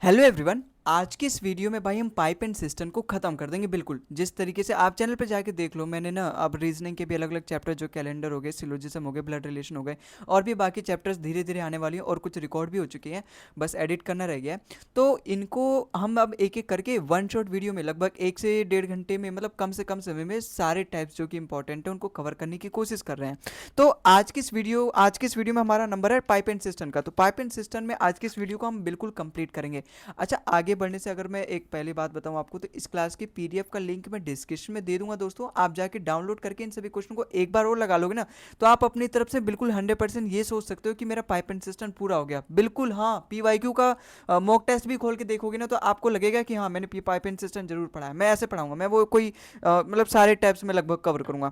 Hello everyone. आज की इस वीडियो में भाई हम पाइप एंड सिस्टम को ख़त्म कर देंगे। बिल्कुल जिस तरीके से आप चैनल पे जाके देख लो, मैंने ना अब रीजनिंग के भी अलग अलग चैप्टर, जो कैलेंडर हो गए, सिलोजिज्म हो गए, ब्लड रिलेशन हो गए, और भी बाकी चैप्टर्स धीरे धीरे आने वाली हैं, और कुछ रिकॉर्ड भी हो चुकी हैं, बस एडिट करना रह गया है। तो इनको हम अब एक एक करके वन शॉट वीडियो में लगभग 1 से 1.5 घंटे में, मतलब कम से कम समय में सारे टाइप्स जो कि इंपॉर्टेंट है उनको कवर करने की कोशिश कर रहे हैं। तो आज की इस वीडियो में हमारा नंबर है पाइप एंड सिस्टम का। तो पाइप एंड सिस्टम में आज की इस वीडियो को हम बिल्कुल कंप्लीट करेंगे। अच्छा, आगे बढ़ने से अगर मैं एक पहली बात बताऊं आपको, तो इस क्लास की पीडीएफ का लिंक मैं डिस्क्रिप्शन में दे दूंगा दोस्तों। आप जाके डाउनलोड करके इन सभी क्वेश्चन को एक बार और लगा लोगे ना, तो आप अपनी तरफ से बिल्कुल 100% ये सोच सकते हो कि मेरा पाइप एंड सिस्टम पूरा हो गया। बिल्कुल हाँ, पीवाईक्यू का मॉक टेस्ट भी खोल के देखोगे ना, तो आपको लगेगा कि हाँ, मैंने पाइप एंड सिस्टम जरूर पढ़ा है। मैं ऐसे पढ़ाऊंगा, मैं वो कोई मतलब सारे टाइप्स में लगभग कवर करूंगा।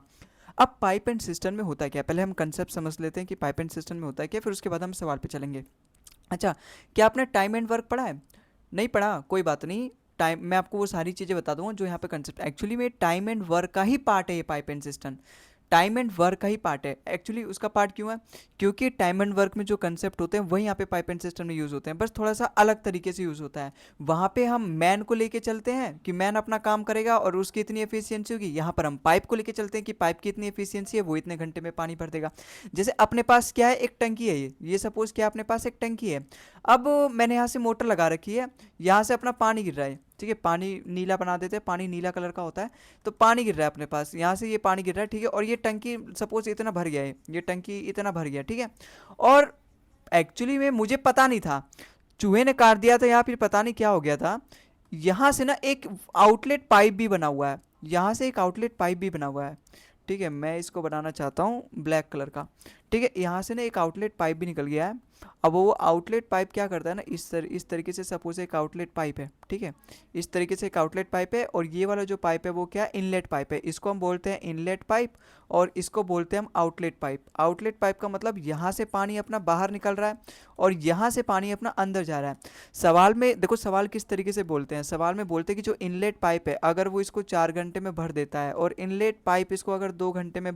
अब पाइप एंड सिस्टम में होता है क्या, पहले हम कंसेप्ट समझ लेते हैं कि पाइप एंड सिस्टम में होता है क्या, फिर उसके बाद हम सवाल पे चलेंगे। अच्छा, क्या आपने टाइम एंड वर्क पढ़ा है? नहीं पढ़ा, कोई बात नहीं। टाइम मैं आपको वो सारी चीज़ें बता दूंगा जो यहाँ पे कंसेप्ट एक्चुअली में टाइम एंड वर्क का ही पार्ट है। ये pipe and system time and work का ही पार्ट है। एक्चुअली उसका पार्ट क्यों है? क्योंकि टाइम एंड वर्क में जो कंसेप्ट होते हैं वही यहाँ पे पाइप एंड सिस्टम में यूज़ होते हैं, बस थोड़ा सा अलग तरीके से यूज़ होता है। वहाँ पे हम मैन को लेके चलते हैं कि मैन अपना काम करेगा और उसकी इतनी एफिशिएंसी होगी। यहाँ पर हम पाइप को लेके चलते हैं कि पाइप की इतनी एफिशिएंसी है, वो इतने घंटे में पानी भर देगा। जैसे अपने पास क्या है, एक टंकी है। ये सपोज क्या, अपने पास एक टंकी है। अब मैंने यहाँ से मोटर लगा रखी है, यहाँ से अपना पानी गिर रहा है। ठीक है, पानी नीला बना देते हैं, पानी नीला कलर का होता है। तो पानी गिर रहा है अपने पास, यहाँ से ये पानी गिर रहा है। ठीक है, और ये टंकी सपोज इतना भर गया है, ये टंकी इतना भर गया। ठीक है, और एक्चुअली में मुझे पता नहीं था, चूहे ने काट दिया था, या फिर पता नहीं क्या हो गया था। यहाँ से ना एक आउटलेट पाइप भी बना हुआ है, यहाँ से एक आउटलेट पाइप भी बना हुआ है। ठीक है, मैं इसको बनाना चाहता हूँ ब्लैक कलर का। ठीक है, यहाँ से ना एक आउटलेट पाइप भी निकल गया है। अब वो आउटलेट पाइप क्या करता है ना, इस तरीके से सपोज एक आउटलेट पाइप है। ठीक है, इस तरीके से एक आउटलेट पाइप है, और ये वाला जो पाइप है वो क्या, इनलेट पाइप है। इसको हम बोलते हैं इनलेट पाइप, और इसको बोलते हैं हम आउटलेट पाइप। आउटलेट पाइप का मतलब यहाँ से पानी अपना बाहर निकल रहा है, और यहाँ से पानी अपना अंदर जा रहा है। सवाल में देखो, सवाल किस तरीके से बोलते हैं, सवाल में बोलते हैं कि जो इनलेट पाइप है, अगर वो इसको 4 घंटे में भर देता है, और इनलेट पाइप इसको अगर 2 घंटे में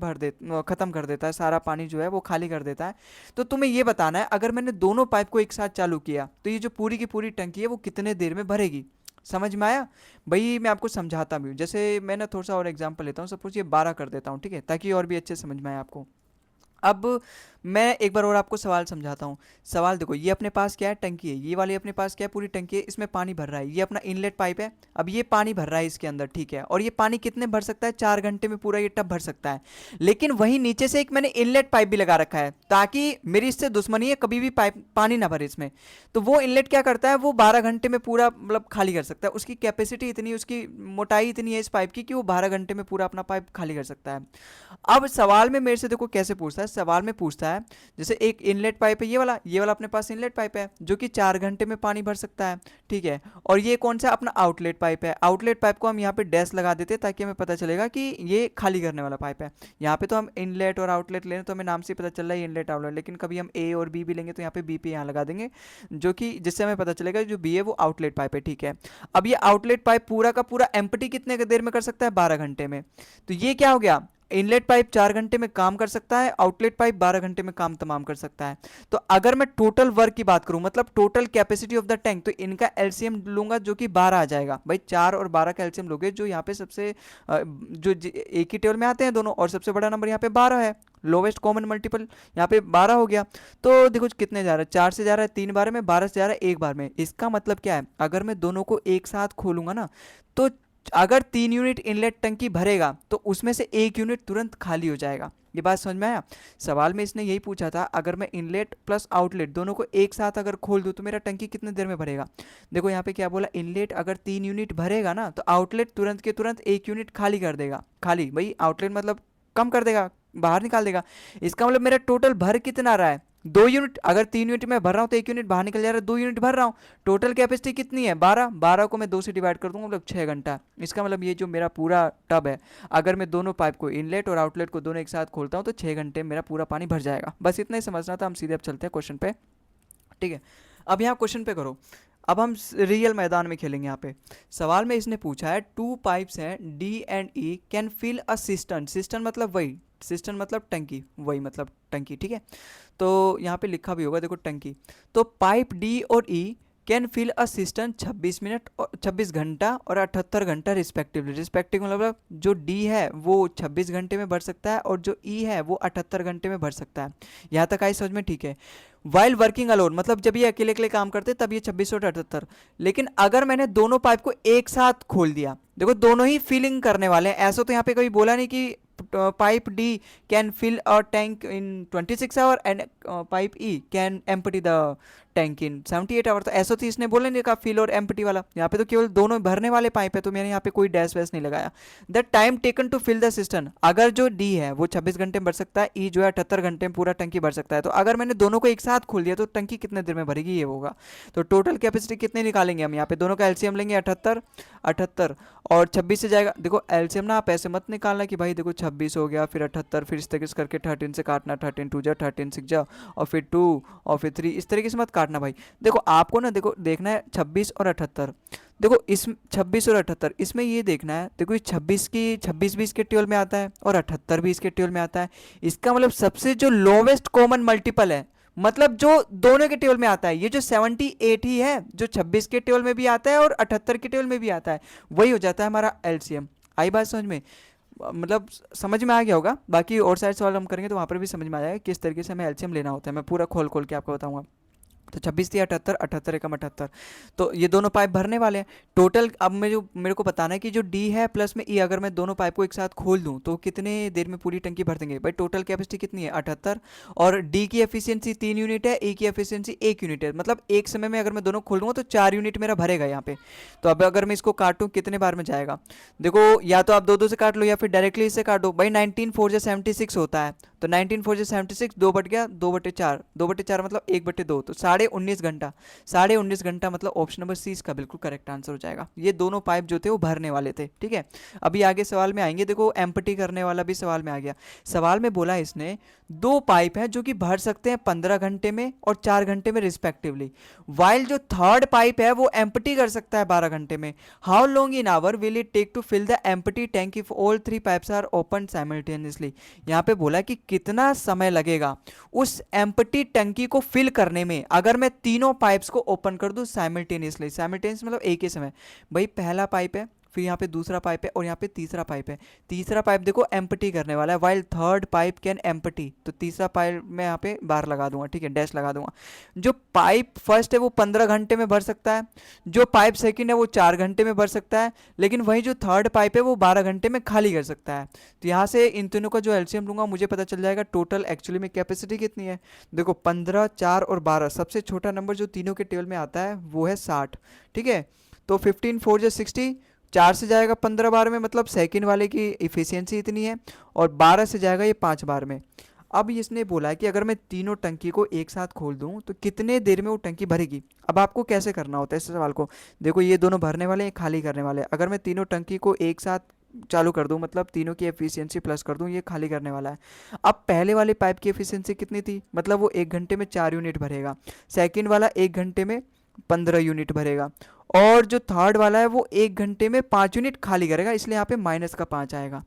खत्म कर देता है, सारा पानी जो है वो खाली कर देता है, तो तुम्हें ये बताना है अगर मैंने दोनों पाइप को एक साथ चालू किया तो ये जो पूरी की पूरी टंकी है वो कितने देर में भरेगी। समझ में आया? भाई मैं आपको समझाता भी हूँ। जैसे मैं ना थोड़ा सा और एग्जांपल लेता हूँ, सपोज ये 12 कर देता हूँ। ठीक है, ताकि और भी अच्छे से समझ में आए आपको। अब मैं एक बार और आपको सवाल समझाता हूँ। सवाल देखो, ये अपने पास क्या है, टंकी है। ये वाली अपने पास क्या है, पूरी टंकी है, इसमें पानी भर रहा है। ये अपना इनलेट पाइप है। अब ये पानी भर रहा है इसके अंदर। ठीक है, और ये पानी कितने भर सकता है, 4 घंटे में पूरा ये टब भर सकता है। लेकिन वहीं नीचे से एक मैंने इनलेट पाइप भी लगा रखा है, ताकि मेरी इससे दुश्मनी है, कभी भी पाइप पानी ना भरे इसमें। तो वो इनलेट क्या करता है, वो 12 घंटे में पूरा मतलब खाली कर सकता है। उसकी कैपेसिटी इतनी, उसकी मोटाई इतनी है इस पाइप की, कि वो 12 घंटे में पूरा अपना पाइप खाली कर सकता है। अब सवाल में मेरे से देखो कैसे पूछता है, सवाल में पूछता है जैसे एक इनलेट पाइप है, ये वाला अपने पास इनलेट पाइप है जो कि 4 घंटे में पानी भर सकता है। ठीक है, और ये कौन सा अपना आउटलेट पाइप है। आउटलेट पाइप को हम यहाँ पे डैश लगा देते हैं, ताकि हमें पता चलेगा कि ये खाली करने वाला पाइप है। यहाँ पे तो हम इनलेट और आउटलेट ले रहे हैं, तो हमें नाम से ही पता चल रहा है इनलेट आउटलेट, लेकिन कभी हम ए और बी भी लेंगे तो यहाँ पे बी पे यहाँ लगा देंगे, जो कि जिससे हमें पता चलेगा जो बी है वो आउटलेट पाइप है। ठीक है, अब ये आउटलेट पाइप पूरा का पूरा एम्प्टी कितने देर में कर सकता है, 12 घंटे में। तो ये क्या हो गया, इनलेट पाइप 4 घंटे में काम कर सकता है, आउटलेट पाइप 12 घंटे में काम तमाम कर सकता है। तो अगर मैं टोटल वर्क की बात करूं, मतलब total capacity of the tank, तो इनका एलसीएम लूंगा जो कि 12 आ जाएगा। भाई 4 और 12 का एलसीएम लोगे, जो यहाँ पे सबसे एक ही टेबल में आते हैं दोनों, और सबसे बड़ा नंबर यहाँ पे 12 है। लोवेस्ट कॉमन मल्टीपल यहाँ पे 12 हो गया। तो देखो कितने जा रहा है, 4 से जा रहा है 3 बार में, 12 से जा रहा है 1 बार में। इसका मतलब क्या है, अगर मैं दोनों को एक साथ खोलूंगा ना, तो अगर 3 यूनिट इनलेट टंकी भरेगा तो उसमें से 1 यूनिट तुरंत खाली हो जाएगा। ये बात समझ में आया? सवाल में इसने यही पूछा था, अगर मैं इनलेट प्लस आउटलेट दोनों को एक साथ अगर खोल दूं तो मेरा टंकी कितने देर में भरेगा। देखो यहाँ पे क्या बोला, इनलेट अगर 3 यूनिट भरेगा ना, तो आउटलेट तुरंत के तुरंत 1 यूनिट खाली कर देगा। खाली भाई आउटलेट मतलब कम कर देगा, बाहर निकाल देगा। इसका मतलब मेरा टोटल भर कितना रहा है, 2 यूनिट। अगर 3 यूनिट में भर रहा हूँ तो 1 यूनिट बाहर निकल जा रहा है, 2 यूनिट भर रहा हूँ। टोटल कैपेसिटी कितनी है, 12। 12 को मैं 2 से डिवाइड कर दूंगा, मतलब 6 घंटा। इसका मतलब ये जो मेरा पूरा टब है, अगर मैं दोनों पाइप को इनलेट और आउटलेट को दोनों एक साथ खोलता हूँ तो 6 घंटे में मेरा पूरा पानी भर जाएगा। बस इतना ही समझना था। हम सीधे अब चलते हैं क्वेश्चन पे। ठीक है, अब यहाँ क्वेश्चन पे करो। अब हम रियल मैदान में खेलेंगे। यहाँ पे सवाल में इसने पूछा है, 2 पाइप्स हैं D and E can fill a cistern. Cistern मतलब वही, सिस्टन मतलब टंकी, वही मतलब टंकी। ठीक है, तो यहाँ पे लिखा भी होगा देखो टंकी। तो पाइप डी और E can fill a cistern 26 minute और 26 घंटा और 78 घंटा रिस्पेक्टिवली। रिस्पेक्टिव मतलब जो डी है वो 26 घंटे में भर सकता है और जो ई है वो 78 घंटे में भर सकता है। यहाँ तक आई समझ में, ठीक है। वाइल वर्किंग अलोन मतलब जब ये अकेले अकेले काम करते तब ये 26 और 78। लेकिन अगर मैंने दोनों पाइप को एक साथ खोल दिया, देखो दोनों ही फिलिंग करने वाले हैं, ऐसा तो यहाँ पे कभी बोला नहीं कि pipe D can fill a tank in 26 hour and pipe E can empty the tank in 78 hour. तो ऐसा तो इसने बोला नहीं, कहा फिल और एम्प्टी वाला। यहाँ पे तो केवल दोनों भरने वाले पाइप है, तो मैंने यहाँ पे कोई डैश वैश नहीं लगाया। The time taken to fill the system, अगर जो डी है वो 26 घंटे में भर सकता है, ई जो है 78 घंटे में पूरा टंकी भर सकता है। तो अगर मैंने दोनों को एक साथ खोल दिया तो टंकी कितने देर में भरेगी ये होगा। तो टोटल कैपेसिटी कितने निकालेंगे हम, यहाँ पे दोनों का एलसीएम लेंगे 78 78 और 26 से जाएगा। देखो एलसीएम ना आप ऐसे मत निकालना कि भाई देखो 26 हो गया फिर 78 फिर इस तरीके से करके 13 से काटना, 13 2 जा 13 6 जा और फिर 2 और फिर 3, इस तरीके से मत काटना भाई। देखो आपको ना देखो देखना है 26 और 78। देखो इस 26 और 78 इसमें ये देखना है, देखो इस 26 भी इसके टेबल में आता है और 78 भी इसके टेबल में आता है। इसका मतलब सबसे जो लोवेस्ट कॉमन मल्टीपल है, मतलब जो दोनों के टेबल में आता है, ये जो 78 ही है जो 26 के टेबल में भी आता है और 78 के टेबल में भी आता है, वही हो जाता है हमारा एलसीएम। आई बात समझ में, मतलब समझ में आ गया होगा। बाकी और साइड सवाल हम करेंगे तो वहाँ पर भी समझ में आ जाएगा किस तरीके से हमें एलसीएम लेना होता है, मैं पूरा खोल खोल के आपको बताऊंगा। तो 26 थी 78, 78 एकम 78, तो ये दोनों पाइप भरने वाले हैं टोटल। अब मेरे को बताना है कि जो डी है प्लस में ई, अगर मैं दोनों पाइप को एक साथ खोल दूं तो कितने देर में पूरी टंकी भर देंगे भाई। टोटल कैपेसिटी कितनी है 78 और डी की एफिशिएंसी 3 यूनिट है, ई की एफिशिएंसी 1 यूनिट है, मतलब एक समय में अगर मैं दोनों खोल दूंगा तो 4 यूनिट मेरा भरेगा यहाँ पे। तो अब अगर मैं इसको काटूँ कितने बार में जाएगा, देखो या तो आप दो दो से काट लो या फिर डायरेक्टली इससे काटो भाई। 19 4 जा 76 होता है, तो 19 4 जा 76, 2 बट गया 2/4, 2/4 मतलब 1/2, तो 19.5 घंटा। 19.5 घंटा मतलब ऑप्शन नंबर सी इसका बिल्कुल करेक्ट आंसर हो जाएगा। ये दोनों पाइप जो थे वो भरने वाले थे, ठीक है। अभी आगे सवाल में आएंगे, देखो एम्प्टी करने वाला भी सवाल में आ गया। सवाल में बोला इसने दो पाइप हैं जो कि भर सकते हैं 15 घंटे में और 4 घंटे में रिस्पेक्टिवली, वाइल जो थर्ड पाइप है वो एम्प्टी कर सकता है 12 घंटे में। How long in hour will it take to fill the empty tank if all 3 pipes are open simultaneously. यहाँ पे बोला कि कितना समय लगेगा उस एम्प्टी टंकी को फिल करने में अगर मैं तीनों पाइप्स को ओपन कर दूं साइमल्टेनियसली। साइमल्टेनियस मतलब एक ही समय। भाई पहला पाइप है, फिर यहाँ पे दूसरा पाइप है और यहाँ पे तीसरा पाइप है। तीसरा पाइप देखो एम्प्टी करने वाला है, while third pipe can empty, तो तीसरा पाइप मैं यहाँ पे बार लगा दूंगा, ठीक है, डैश लगा दूंगा। जो पाइप फर्स्ट है वो 15 घंटे में भर सकता है, जो पाइप सेकंड है वो 4 घंटे में भर सकता है, लेकिन वही जो थर्ड पाइप है वो 12 घंटे में खाली कर सकता है। तो यहाँ से इन तीनों का जो एलसीएम लूंगा मुझे पता चल जाएगा टोटल एक्चुअली में कैपेसिटी कितनी है। देखो 15 4 और 12, सबसे छोटा नंबर जो तीनों के टेबल में आता है वो है 60, ठीक है। तो 15 4 जा 60, 4 से जाएगा 15 बार में, मतलब सेकंड वाले की इफिशियंसी इतनी है, और 12 से जाएगा ये 5 बार में। अब इसने बोला है कि अगर मैं तीनों टंकी को एक साथ खोल दूं तो कितने देर में वो टंकी भरेगी। अब आपको कैसे करना होता है इस सवाल को, देखो ये दोनों भरने वाले हैं खाली करने वाले हैं। अगर मैं तीनों टंकी को एक साथ चालू कर दूं, मतलब तीनों की एफिशिएंसी प्लस कर दूं, ये खाली करने वाला है। अब पहले वाले पाइप की एफिशिएंसी कितनी थी, मतलब वो 1 घंटे में 4 यूनिट भरेगा, सेकंड वाला 1 घंटे में 15 यूनिट भरेगा, और जो थर्ड वाला है वो 1 घंटे में 5 यूनिट खाली करेगा, इसलिए यहाँ पे माइनस का 5 आएगा।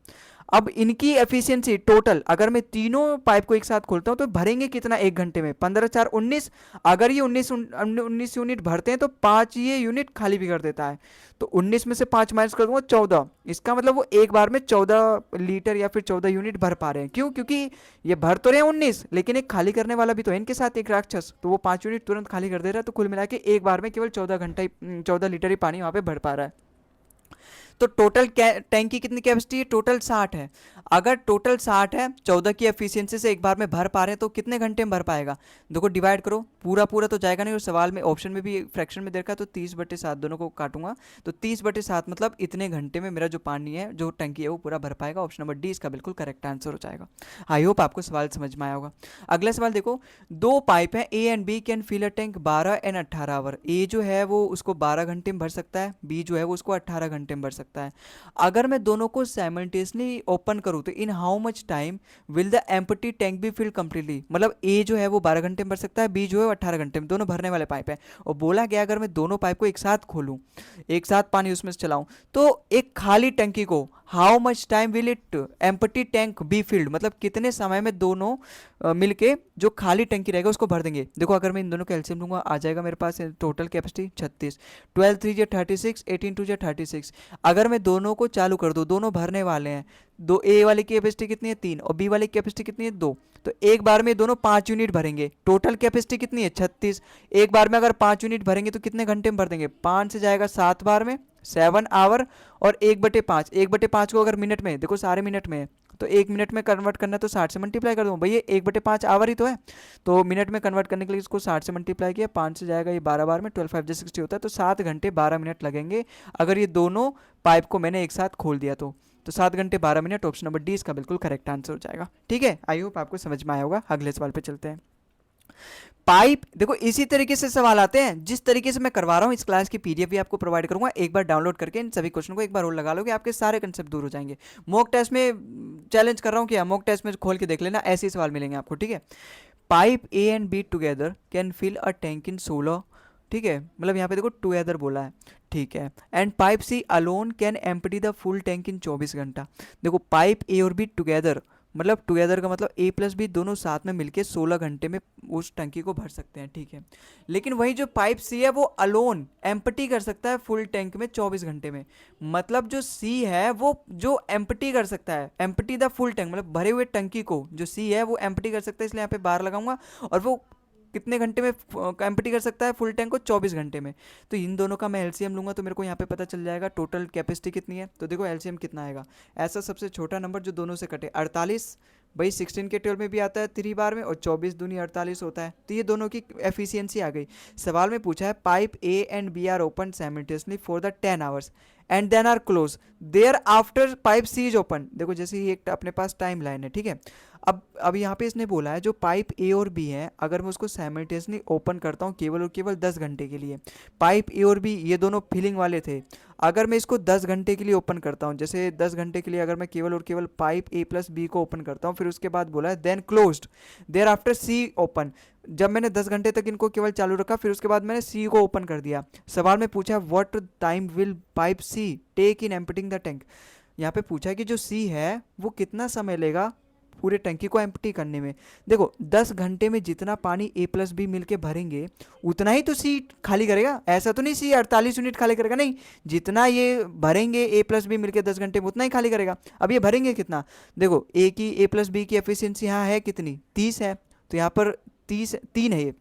अब इनकी एफिशिएंसी टोटल अगर मैं तीनों पाइप को एक साथ खोलता हूं तो भरेंगे कितना 1 घंटे में, 15 4 19। अगर ये 19 यूनिट भरते हैं तो 5 ये यूनिट खाली भी कर देता है, तो 19 में से 5 माइनस कर दूंगा 14। इसका मतलब वो एक बार में 14 लीटर या फिर 14 यूनिट भर पा रहे हैं। क्यों, क्योंकि ये भर तो रहे हैं 19, लेकिन एक खाली करने वाला भी तो है इनके साथ, एक राक्षस, तो वो 5 यूनिट तुरंत खाली कर दे रहा है। तो कुल मिला के एक बार में केवल 14 लीटर ही पानी वहां पे भर पा रहा है। तो टोटल टैंक की कितनी कैपेसिटी है, टोटल 60 है। अगर टोटल 60 है, 14 की एफिशिएंसी से एक बार में भर पा रहे हैं, तो कितने घंटे में भर पाएगा। देखो डिवाइड करो, पूरा पूरा तो जाएगा नहीं, और सवाल में ऑप्शन में भी फ्रैक्शन में देखा तो 30/7 दोनों को काटूंगा, तो 30/7 मतलब इतने घंटे में मेरा जो पानी है जो टंकी है वो पूरा भर पाएगा। ऑप्शन नंबर डी इसका बिल्कुल करेक्ट आंसर हो जाएगा। आई होप आपको सवाल समझ में आया होगा। अगला सवाल देखो, दो पाइप है A and B can fill a tank 12 and 18 hour. A जो है वो उसको 12 घंटे में भर सकता है, बी जो है वो उसको 18 घंटे में भर सकता है। सकता है। अगर मैं दोनों को साइमल्टेनियसली ओपन करूँ तो in how much time will the empty tank be filled completely, मतलब ए जो है वो 12 घंटे में भर सकता है, बी जो है वो 18 घंटे में, दोनों भरने वाले पाइप है। और बोला गया अगर मैं दोनों पाइप को एक साथ खोलूँ, एक साथ पानी उसमें से चलाऊं, तो एक खाली टंकी को how much time will it empty tank be filled, मतलब कितने समय में दोनों मिलके जो खाली टंकी रहेगा उसको भर देंगे। देखो अगर मैं इन दोनों का एलसीएम लूंगा आ जाएगा मेरे पास टोटल कैपेसिटी 36, 12 3 जे 36, 18 2 जे 36। अगर मैं दोनों को चालू कर दूं, दोनों भरने वाले हैं, दो ए वाली की कैपेसिटी कितनी है 3 और बी वाली की कैपेसिटी कितनी है 2, तो एक बार में दोनों 5 यूनिट भरेंगे। टोटल कैपेसिटी कितनी है 36, एक बार में अगर 5 यूनिट भरेंगे तो कितने घंटे में भर देंगे, 5 से जाएगा 7 बार में 7 आवर, और 1/5, 1/5 को अगर मिनट में, देखो सारे मिनट में है, तो 1 मिनट में कन्वर्ट करना है तो 60 से मल्टीप्लाई कर दूँ भैया, 1/5 आवर ही तो है, तो मिनट में कन्वर्ट करने के लिए इसको 60 से मल्टीप्लाई किया, 5 से जाएगा ये 12 बार में, 12 5 जो 60 होता है, तो 7 घंटे 12 मिनट लगेंगे अगर ये दोनों पाइप को मैंने एक साथ खोल दिया तो 7 घंटे 12 मिनट, ऑप्शन नंबर डी इसका बिल्कुल करेक्ट आंसर हो जाएगा। ठीक है, आई होप आपको समझ में आया होगा। अगले सवाल पे चलते हैं। पाइप, देखो इसी तरीके से सवाल आते हैं जिस तरीके से मैं करवा रहा हूँ, इस क्लास की पीडीएफ भी आपको प्रोवाइड करूंगा, एक बार डाउनलोड करके इन सभी क्वेश्चन को एक बार और लगा लोगे, आपके सारे कंसेप्ट दूर हो जाएंगे। मॉक टेस्ट में चैलेंज कर रहा हूँ क्या, मॉक टेस्ट में खोल के देख लेना, ऐसे ही सवाल मिलेंगे आपको। ठीक है, pipe A and B together can fill a tank in 16, ठीक है, मतलब यहाँ पे देखो टुगेदर बोला है, ठीक है, and pipe C alone can empty the full tank in 24 घंटा। देखो पाइप ए और बी टुगेदर, मतलब टुगेदर का मतलब ए प्लस बी दोनों साथ में मिलके 16 घंटे में उस टंकी को भर सकते हैं। ठीक है, लेकिन वही जो पाइप सी है वो अलोन एम्प्टी कर सकता है फुल टैंक में 24 घंटे में, मतलब जो सी है वो जो एम्प्टी कर सकता है, एम्प्टी द फुल टैंक, मतलब भरे हुए टंकी को जो सी है वो एम्प्टी कर सकता है, इसलिए यहाँ पे बार लगाऊंगा, और वो कितने घंटे में एम्प्टी कर सकता है फुल टैंक को, 24 घंटे में। तो इन दोनों का मैं एलसीएम लूंगा तो मेरे को यहाँ पे पता चल जाएगा टोटल कैपेसिटी कितनी है। तो देखो एलसीएम कितना आएगा, ऐसा सबसे छोटा नंबर जो दोनों से कटे 48, भाई 16 के 12 में भी आता है 3 बार में, और 24 दूनी 48 होता है, तो ये दोनों की एफिशिएंसी आ गई। सवाल में पूछा है pipe A and B are open simultaneously for the 10 hours and then are close thereafter pipe C is open. देखो जैसे ही एक अपने पास टाइम लाइन है, ठीक है, अब यहाँ पे इसने बोला है जो पाइप ए और बी है, अगर मैं उसको साइमल्टेनियसली ओपन करता हूँ केवल और केवल 10 घंटे के लिए, पाइप ए और बी ये दोनों फिलिंग वाले थे, अगर मैं इसको 10 घंटे के लिए ओपन करता हूँ, जैसे 10 घंटे के लिए अगर मैं केवल और केवल पाइप ए प्लस बी को ओपन करता हूँ, फिर उसके बाद बोला है then closed thereafter C open, जब मैंने 10 घंटे तक इनको केवल चालू रखा फिर उसके बाद मैंने सी को ओपन कर दिया। सवाल में पूछा what time will pipe C take in emptying the tank. यहाँ पे पूछा है कि जो सी है वो कितना समय लेगा पूरे टंकी को एम्प्टी करने में। देखो 10 घंटे में जितना पानी ए प्लस बी मिलके भरेंगे उतना ही तो सी खाली करेगा, ऐसा तो नहीं सी 48 यूनिट खाली करेगा, नहीं, जितना ये भरेंगे ए प्लस बी मिलके 10 घंटे में उतना ही खाली करेगा। अब ये भरेंगे कितना, देखो ए की ए प्लस बी की एफिशिएंसी यहाँ है कितनी 30 है, तो यहाँ पर 3 है ये,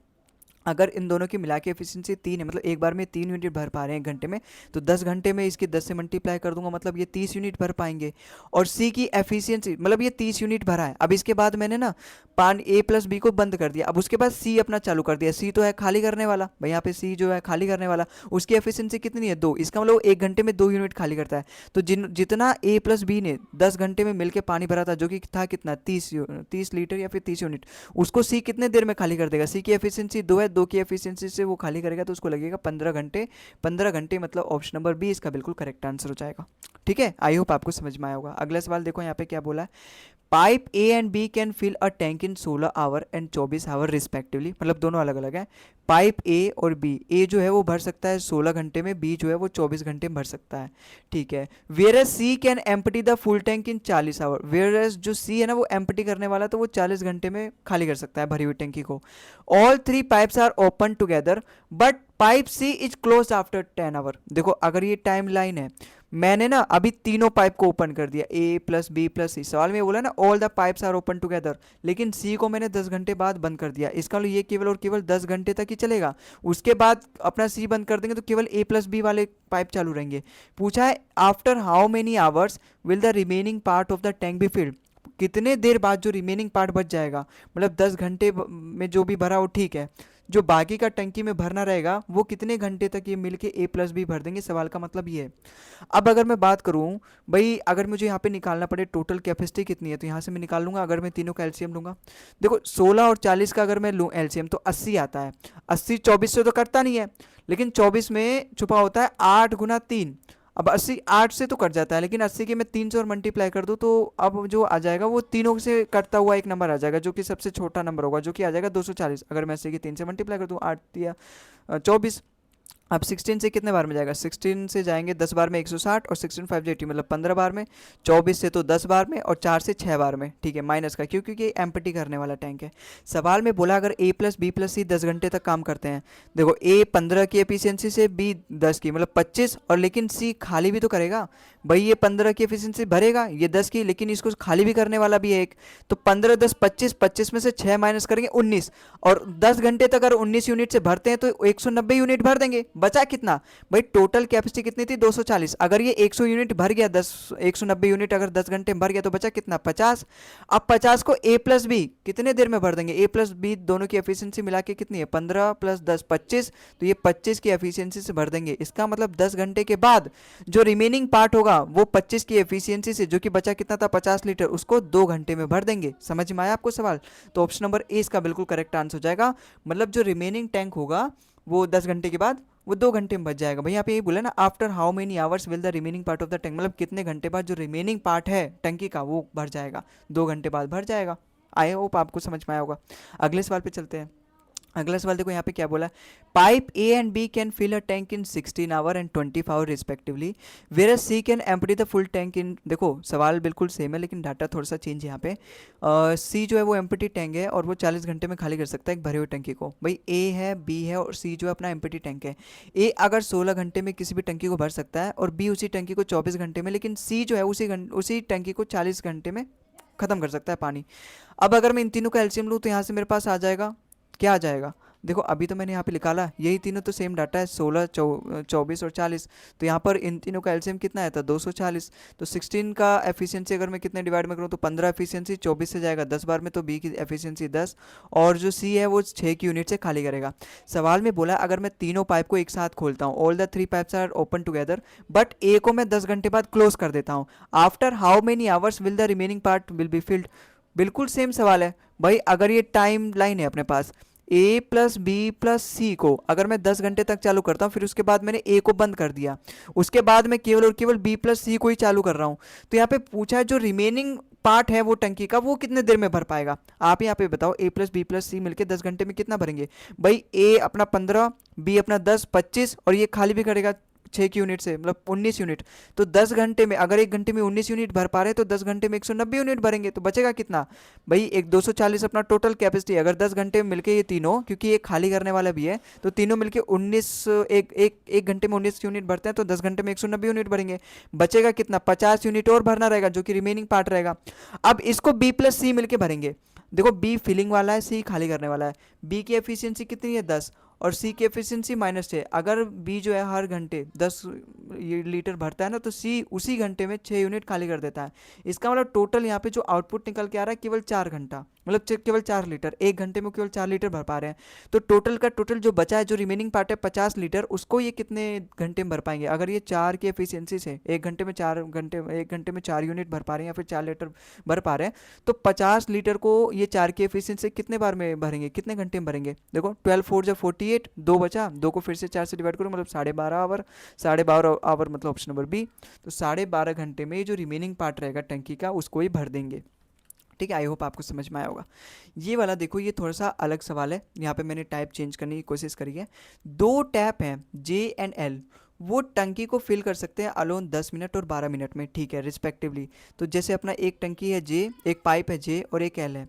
अगर इन दोनों की मिला के एफिशिएंसी 3 है, मतलब एक बार में 3 यूनिट भर पा रहे हैं एक घंटे में, तो 10 घंटे में इसकी 10 से मल्टीप्लाई कर दूंगा, मतलब ये 30 यूनिट भर पाएंगे। और सी की एफिशिएंसी मतलब ये 30 यूनिट भरा है, अब इसके बाद मैंने ना पानी ए प्लस बी को बंद कर दिया, अब उसके बाद सी अपना चालू कर दिया, सी तो है खाली करने वाला, भाई यहाँ पे सी जो है खाली करने वाला, उसकी एफिशिएंसी कितनी है 2, इसका मतलब एक घंटे में 2 यूनिट खाली करता है। तो जितना ए प्लस बी ने 10 घंटे में मिलकर पानी भरा था जो कि था कितना 30 लीटर या फिर 30 यूनिट, उसको सी कितने देर में खाली कर देगा, सी की एफिशिएंसी 2 है, 2 की एफिशिएंसी से वो खाली करेगा तो उसको लगेगा 15 घंटे, 15 घंटे मतलब ऑप्शन नंबर बी इसका बिल्कुल करेक्ट आंसर हो जाएगा। ठीक है, आई होप आपको समझ में आया होगा। अगला सवाल देखो यहाँ पे क्या बोला है, pipe A and B can fill a tank in 16 hour and 24 hour respectively, मतलब दोनों अलग अलग है। पाइप ए और बी, ए जो है वो भर सकता है 16 घंटे में, बी जो है वो 24 घंटे में भर सकता है। ठीक है, where C can empty the full tank in 40 hour, where जो सी है ना वो एम्प्टी करने वाला तो वो 40 घंटे में खाली कर सकता है भरी हुई टैंकी को। All 3 pipes are open together but pipe C is close after 10 hour. देखो अगर ये टाइम लाइन है, मैंने ना अभी तीनों पाइप को ओपन कर दिया A plus B plus C, सवाल में बोला ना all the pipes are open together, लेकिन सी को मैंने 10 घंटे बाद बंद कर दिया, इसका मतलब ये केवल और केवल 10 घंटे तक ही चलेगा, उसके बाद अपना सी बंद कर देंगे तो केवल ए प्लस बी वाले पाइप चालू रहेंगे। पूछा है after how many hours will the remaining part of the tank be filled, कितने देर बाद जो रिमेनिंग पार्ट बच जाएगा, मतलब 10 घंटे में जो भी भरा वो ठीक है, जो बाकी का टंकी में भरना रहेगा वो कितने घंटे तक ये मिलके ए प्लस बी भर देंगे, सवाल का मतलब ये है। अब अगर मैं बात करूं भाई, अगर मुझे यहाँ पे निकालना पड़े टोटल कैपेसिटी कितनी है तो यहाँ से मैं निकाल लूंगा, अगर मैं तीनों का एलसीएम लूंगा, देखो 16 और 40 का अगर मैं लूँ एलसीएम तो 80 आता है, 80 24 से तो करता नहीं है, लेकिन 24 में छुपा होता है 8 गुना 3, अब 80 8 से तो कट जाता है, लेकिन 80 के मैं 3 से और मल्टीप्लाई कर दूँ तो अब जो आ जाएगा वो तीनों से कटता हुआ एक नंबर आ जाएगा, जो कि सबसे छोटा नंबर होगा, जो कि आ जाएगा 240। अगर मैं 80 के 3 से मल्टीप्लाई कर दूँ, 8 या 24। अब 16 से कितने बार में जाएगा, 16 से जाएंगे 10 बार में 160, और 16 5 80 मतलब 15 बार में। 24 से तो 10 बार में, और 4 से 6 बार में, ठीक है, माइनस का, क्योंकि ये एम्प्टी करने वाला टैंक है। सवाल में बोला अगर ए प्लस बी प्लस सी 10 घंटे तक काम करते हैं, देखो ए 15 की एफिशिएंसी से बी 10 की मतलब 25, और लेकिन सी खाली भी तो करेगा भाई, ये 15 की एफिशिएंसी भरेगा, ये 10 की, लेकिन इसको खाली भी करने वाला भी है एक। तो 15 10 25, 25 में से 6 माइनस करेंगे 19, और 10 घंटे तक अगर 19 यूनिट से भरते हैं तो 190 यूनिट भर देंगे। बचा कितना भाई, टोटल कैपेसिटी कितनी थी 240, अगर ये 100 यूनिट भर गया, 10 190 यूनिट अगर 10 घंटे में भर गया तो बचा कितना 50। अब 50 को ए प्लस बी कितने देर में भर देंगे, ए प्लस बी दोनों की एफिशिएंसी मिला के कितनी है 15 प्लस 10 25, तो ये 25 की एफिशिएंसी से भर देंगे। इसका मतलब 10 घंटे के बाद जो रिमेनिंग पार्ट होगा वो 25 की एफिशिएंसी से, जो कि बचा कितना था 50 लीटर, उसको 2 घंटे में भर देंगे। समझ में आया आपको सवाल? तो ऑप्शन नंबर ए इसका बिल्कुल करेक्ट आंसर हो जाएगा। मतलब जो रिमेनिंग टैंक होगा वो 10 घंटे के बाद वो 2 घंटे में बच जाएगा। भाई यहाँ पे ये बोला ना, after how many hours will the remaining part of the tank, मतलब कितने घंटे बाद जो रिमेनिंग पार्ट है टंकी का वो भर जाएगा, 2 घंटे बाद भर जाएगा। आई होप आपको समझ में आया होगा। अगले सवाल पे चलते हैं। अगला सवाल देखो यहाँ पे क्या बोला, pipe A and B can fill a tank in 16 hour and 24 hour respectively, where C can empty the full tank in, देखो सवाल बिल्कुल सेम है लेकिन डाटा थोड़ा सा चेंज है यहाँ पे। सी जो है वो एम्प्टी टैंक है और वो 40 घंटे में खाली कर सकता है एक भरे हुए टंकी को। भाई ए है, बी है, और सी जो है अपना एम्प्टी टैंक है। ए अगर 16 घंटे में किसी भी टंकी को भर सकता है, और बी उसी टंकी को 24 घंटे में, लेकिन सी जो है उसी टंकी को 40 घंटे में खत्म कर सकता है पानी। अब अगर मैं इन तीनों का एलसीएम लूँ तो यहाँ से मेरे पास आ जाएगा, क्या आ जाएगा, देखो अभी तो मैंने यहाँ पे निकाला, यही तीनों तो सेम डाटा है, 16 24 और 40। तो यहाँ पर इन तीनों का एलसीएम कितना आया था 240। तो 16 का एफिशिएंसी अगर मैं कितने डिवाइड में करूँ तो 15 एफिशिएंसी, 24 से जाएगा 10 बार में, तो बी की एफिशिएंसी 10, और जो सी है वो 6 की यूनिट से खाली करेगा। सवाल में बोला अगर मैं तीनों पाइप को एक साथ खोलता हूँ, all the 3 pipes are open together, but A को मैं 10 घंटे बाद क्लोज कर देता हूँ, after how many hours will the remaining part will be filled. बिल्कुल सेम सवाल है भाई, अगर ये टाइम लाइन है अपने पास, A plus B plus C को अगर मैं 10 घंटे तक चालू करता हूँ, फिर उसके बाद मैंने ए को बंद कर दिया, उसके बाद मैं केवल और केवल बी प्लस सी को ही चालू कर रहा हूँ, तो यहाँ पे पूछा है जो रिमेनिंग पार्ट है वो टंकी का वो कितने देर में भर पाएगा। आप यहाँ पे बताओ ए प्लस बी प्लस सी मिलकर 10 घंटे में कितना भरेंगे। भाई ए अपना 15, बी अपना 10 25, और ये खाली भी करेगा 6 की यूनिट से, मतलब 19 यूनिट। तो 10 घंटे में अगर एक घंटे में 19 यूनिट भर पा रहे हैं तो 10 घंटे में 190 यूनिट भरेंगे, तो बचेगा कितना भाई, एक 240 अपना टोटल कैपेसिटी। अगर 10 घंटे में मिलके ये तीनों, क्योंकि ये खाली करने वाला भी है, तो तीनों मिलके 19 एक घंटे में 19 यूनिट भरते हैं, तो 10 घंटे में 190 यूनिट भरेंगे। बचेगा कितना 50 यूनिट और भरना रहेगा, जो कि रिमेनिंग पार्ट रहेगा। अब इसको बी प्लस सी मिलके भरेंगे। देखो बी फिलिंग वाला है, सी खाली करने वाला है। बी की एफिशिएंसी कितनी है 10, और सी की एफिशिएंसी -6। अगर बी जो है हर घंटे 10 लीटर भरता है ना, तो सी उसी घंटे में 6 यूनिट खाली कर देता है। इसका मतलब टोटल यहाँ पे जो आउटपुट निकल के आ रहा है केवल 4 घंटा, मतलब केवल 4 लीटर, एक घंटे में केवल 4 लीटर भर पा रहे हैं। तो टोटल का टोटल जो बचा है, जो रिमेनिंग पार्ट है 50 लीटर, उसको ये कितने घंटे में भर पाएंगे। अगर ये 4 की एफिशिएंसी से एक घंटे में 4 यूनिट भर पा रहे हैं, या फिर 4 लीटर भर पा रहे हैं, तो 50 लीटर को ये 4 की एफिशिएंसी कितने बार में भरेंगे, कितने घंटे में भरेंगे। देखो 12 4 जब 48, 2 बचा, 2 को फिर से 4 से डिवाइड करो, मतलब 12.5 आवर, 12.5 आवर मतलब ऑप्शन नंबर बी। तो 12.5 घंटे में जो रिमेनिंग पार्ट रहेगा टंकी का उसको ही भर देंगे। ठीक है, आई होप आपको समझ में आया होगा। ये वाला देखो, ये थोड़ा सा अलग सवाल है, यहाँ पे मैंने टाइप चेंज करने की कोशिश करी है। 2 टैप हैं जे एंड एल, वो टंकी को फिल कर सकते हैं अलोन 10 मिनट और 12 मिनट में, ठीक है, रिस्पेक्टिवली। तो जैसे अपना एक टंकी है जे, एक पाइप है जे और एक एल है,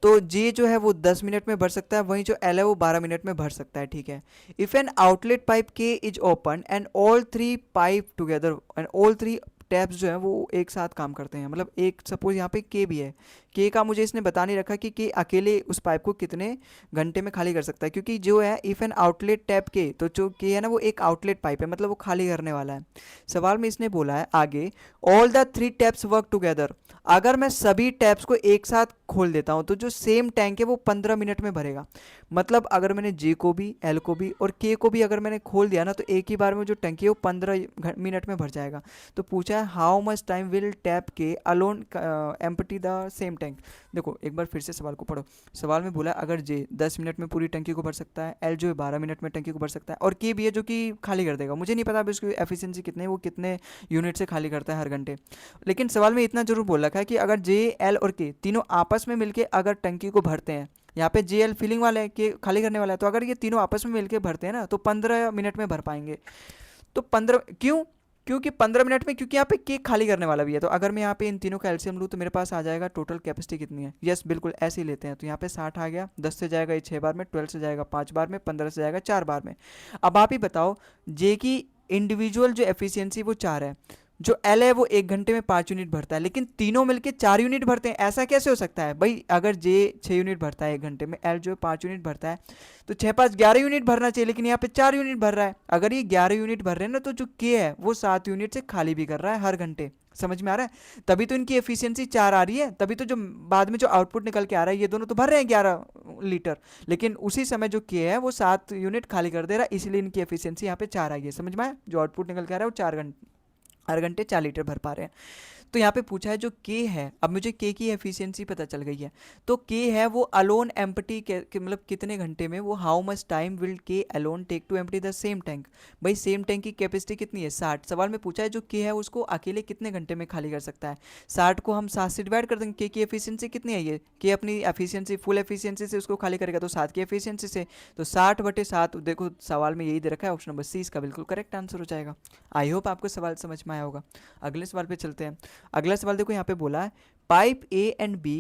तो जे जो है वो 10 मिनट में भर सकता है, वहीं जो एल है वो 12 मिनट में भर सकता है, ठीक है। इफ एन आउटलेट पाइप के is open and all 3 pipe together and all 3 taps जो है वो एक साथ काम करते हैं, मतलब एक सपोज यहाँ पे के भी है, के का मुझे इसने बता नहीं रखा कि के अकेले उस पाइप को कितने घंटे में खाली कर सकता है, क्योंकि जो है इफ एन आउटलेट टैप के, तो जो के है ना वो एक आउटलेट पाइप है, मतलब वो खाली करने वाला है। सवाल में इसने बोला है आगे, all the 3 taps work together, अगर मैं सभी टैप्स को एक साथ खोल देता हूं तो जो सेम टैंक है वो 15 मिनट में भरेगा। मतलब अगर मैंने जे को भी, एल को भी और के को भी अगर मैंने खोल दिया ना, तो एक ही बार में जो टंकी है वो 15 मिनट में भर जाएगा। तो पूछा है how much time will tap K alone empty the same tank, tank. देखो एक बार फिर से सवाल को पढ़ो। सवाल में बोला अगर जे 10 मिनट में पूरी टंकी को भर सकता है, एल जो है 12 मिनट में टंकी को भर सकता है, और के भी है जो कि खाली कर देगा। मुझे नहीं पता अब इसकी एफिशिएंसी कितनी है, वो कितने यूनिट से खाली करता है हर घंटे। लेकिन सवाल में इतना जरूर बोल रखा है कि अगर जे, एल और के तीनों आपस में मिलके अगर टंकी को भरते हैं, यहाँ पे जे एल फिलिंग वाला है, के खाली करने वाला है, तो अगर ये तीनों आपस में मिलके भरते हैं ना तो 15 मिनट में भर पाएंगे। तो 15 क्यों? क्योंकि 15 मिनट में, क्योंकि यहाँ पे केक खाली करने वाला भी है। तो अगर मैं यहाँ पे इन तीनों का एलसीएम लूँ तो मेरे पास आ जाएगा टोटल कैपेसिटी कितनी है। यस बिल्कुल ऐसे ही लेते हैं। तो यहाँ पे 60 आ गया, 10 से जाएगा ये 6 बार में, 12 से जाएगा 5 बार में, 15 से जाएगा 4 बार में। अब आप ही बताओ, जे की इंडिविजुअल जो एफिशिएंसी वो 4 है, जो एल है वो 1 घंटे में 5 यूनिट भरता है, लेकिन तीनों मिलके 4 यूनिट भरते हैं। ऐसा कैसे हो सकता है भाई? अगर जे 6 यूनिट भरता है 1 घंटे में, एल जो है 5 यूनिट भरता है, तो 6 5 11 यूनिट भरना चाहिए, लेकिन यहाँ पे 4 यूनिट भर रहा है। अगर ये 11 यूनिट भर रहे हैं ना, तो जो के है वो 7 यूनिट से खाली भी कर रहा है हर घंटे। समझ में आ रहा है? तभी तो इनकी एफिशिएंसी 4 आ रही है, तभी तो जो बाद में जो आउटपुट निकल के आ रहा है, ये दोनों तो भर रहे हैं 11 लीटर, लेकिन उसी समय जो के है वो 7 यूनिट खाली कर दे रहा है, इसलिए इनकी एफिशिएंसी यहाँ पे 4 आई है। समझ में आया? जो आउटपुट निकल के आ रहा है वो 4 घंटे, हर घंटे 4 लीटर भर पा रहे हैं। तो यहाँ पे पूछा है जो के है, अब मुझे के की एफिशिएंसी पता चल गई है। तो के है वो अलोन एम्प्टी के मतलब कितने घंटे में, वो how much time will K alone take to empty the same tank. भाई सेम टैंक की कैपेसिटी कितनी है? 60। सवाल में पूछा है जो के है उसको अकेले कितने घंटे में खाली कर सकता है। 60 को हम 7 से डिवाइड कर देंगे। के की एफिशिएंसी कितनी है? ये के अपनी एफिशिएंसी फुल एफिशिएंसी से उसको खाली करेगा, तो 7 की एफिशिएंसी से, तो 60/7। देखो सवाल में यही दे रखा है, ऑप्शन नंबर सी इसका बिल्कुल करेक्ट आंसर हो जाएगा। आई होप आपको सवाल समझ में आया होगा। अगले सवाल पे चलते हैं। अगला सवाल देखो यहाँ पे बोला है pipe A and B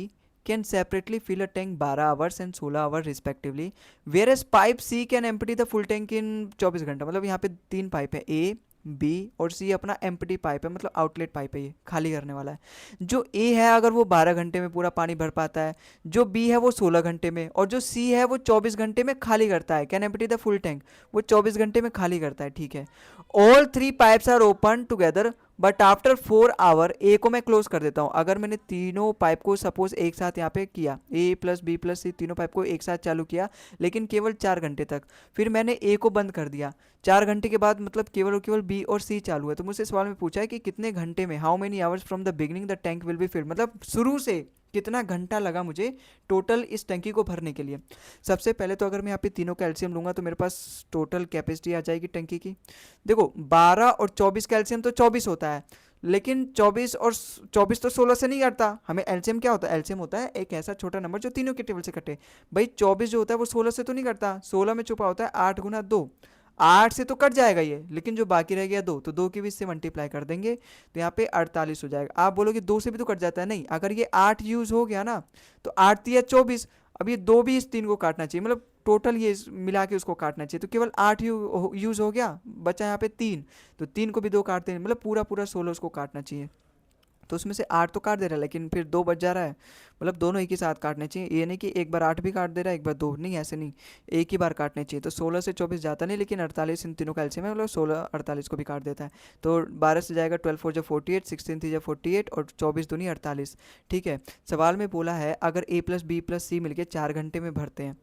can separately fill a tank 12 hours and 16 hour respectively, whereas pipe C can empty the full tank in 24 घंटा। मतलब यहाँ पे 3 पाइप है, ए बी और सी अपना एम्प्टी पाइप है, मतलब आउटलेट पाइप है, ये खाली करने वाला है। जो ए है अगर वो 12 घंटे में पूरा पानी भर पाता है, जो बी है वो 16 घंटे में, और जो सी है वो 24 घंटे में खाली करता है। Can empty the full tank, वो 24 घंटे में खाली करता है। ठीक है, all 3 pipes are open together but after 4 hour, A को मैं क्लोज कर देता हूँ। अगर मैंने तीनों पाइप को सपोज एक साथ यहाँ पे किया, ए प्लस बी प्लस सी तीनों पाइप को एक साथ चालू किया, लेकिन केवल 4 घंटे तक, फिर मैंने ए को बंद कर दिया, 4 घंटे के बाद मतलब केवल और केवल बी और सी चालू है। तो मुझसे सवाल में पूछा है कि कितने घंटे में, how many hours from the beginning the tank will be field, मतलब शुरू से कितना घंटा लगा मुझे टोटल इस टंकी को भरने के लिए। सबसे पहले तो अगर मैं यहाँ पे तीनों कैल्शियम लूँगा तो मेरे पास टोटल कैपेसिटी आ जाएगी टंकी की। देखो 12 और 24 कैल्शियम तो 24 होता है, लेकिन 24 और 24 तो 16 से नहीं कटता। हमें एलसीएम क्या होता है? एलसीएम होता है एक ऐसा छोटा नंबर जो तीनों के टेबल से कटे। भाई 24 जो होता है वो 16 से तो नहीं कटता, 16 में छुपा होता है 8 गुना 2, 8 से तो कट जाएगा ये, लेकिन जो बाकी रह गया 2, तो 2 की भी इससे मल्टीप्लाई कर देंगे तो यहाँ पे 48 हो जाएगा। आप बोलोगे 2 से भी तो कट जाता है, नहीं, अगर ये 8 यूज हो गया ना तो 8 तिया 24, अब ये 2 भी इस 3 को काटना चाहिए, मतलब टोटल ये मिला के उसको काटना चाहिए, तो केवल 8 यूज हो गया, बचा यहाँ पे 3, तो 3 को भी 2 काटते हैं, मतलब पूरा पूरा 16 उसको काटना चाहिए। तो उसमें से 8 तो काट दे रहा है, लेकिन फिर 2 बच जा रहा है, मतलब दोनों एक ही साथ काटने चाहिए। ये नहीं कि एक बार 8 भी काट दे रहा है एक बार 2, नहीं ऐसे नहीं, एक ही बार काटने चाहिए। तो 16 से 24 जाता नहीं, लेकिन 48 इन तीनों कैल्शियम है, मतलब 16 48 को भी काट देता है। तो 12 से जाएगा 12 4 जा 48, 16 3 जा 48 और 24 दूनी 48। ठीक है, सवाल में बोला है अगर ए प्लस बी प्लस सी मिलकर 4 घंटे में भरते हैं,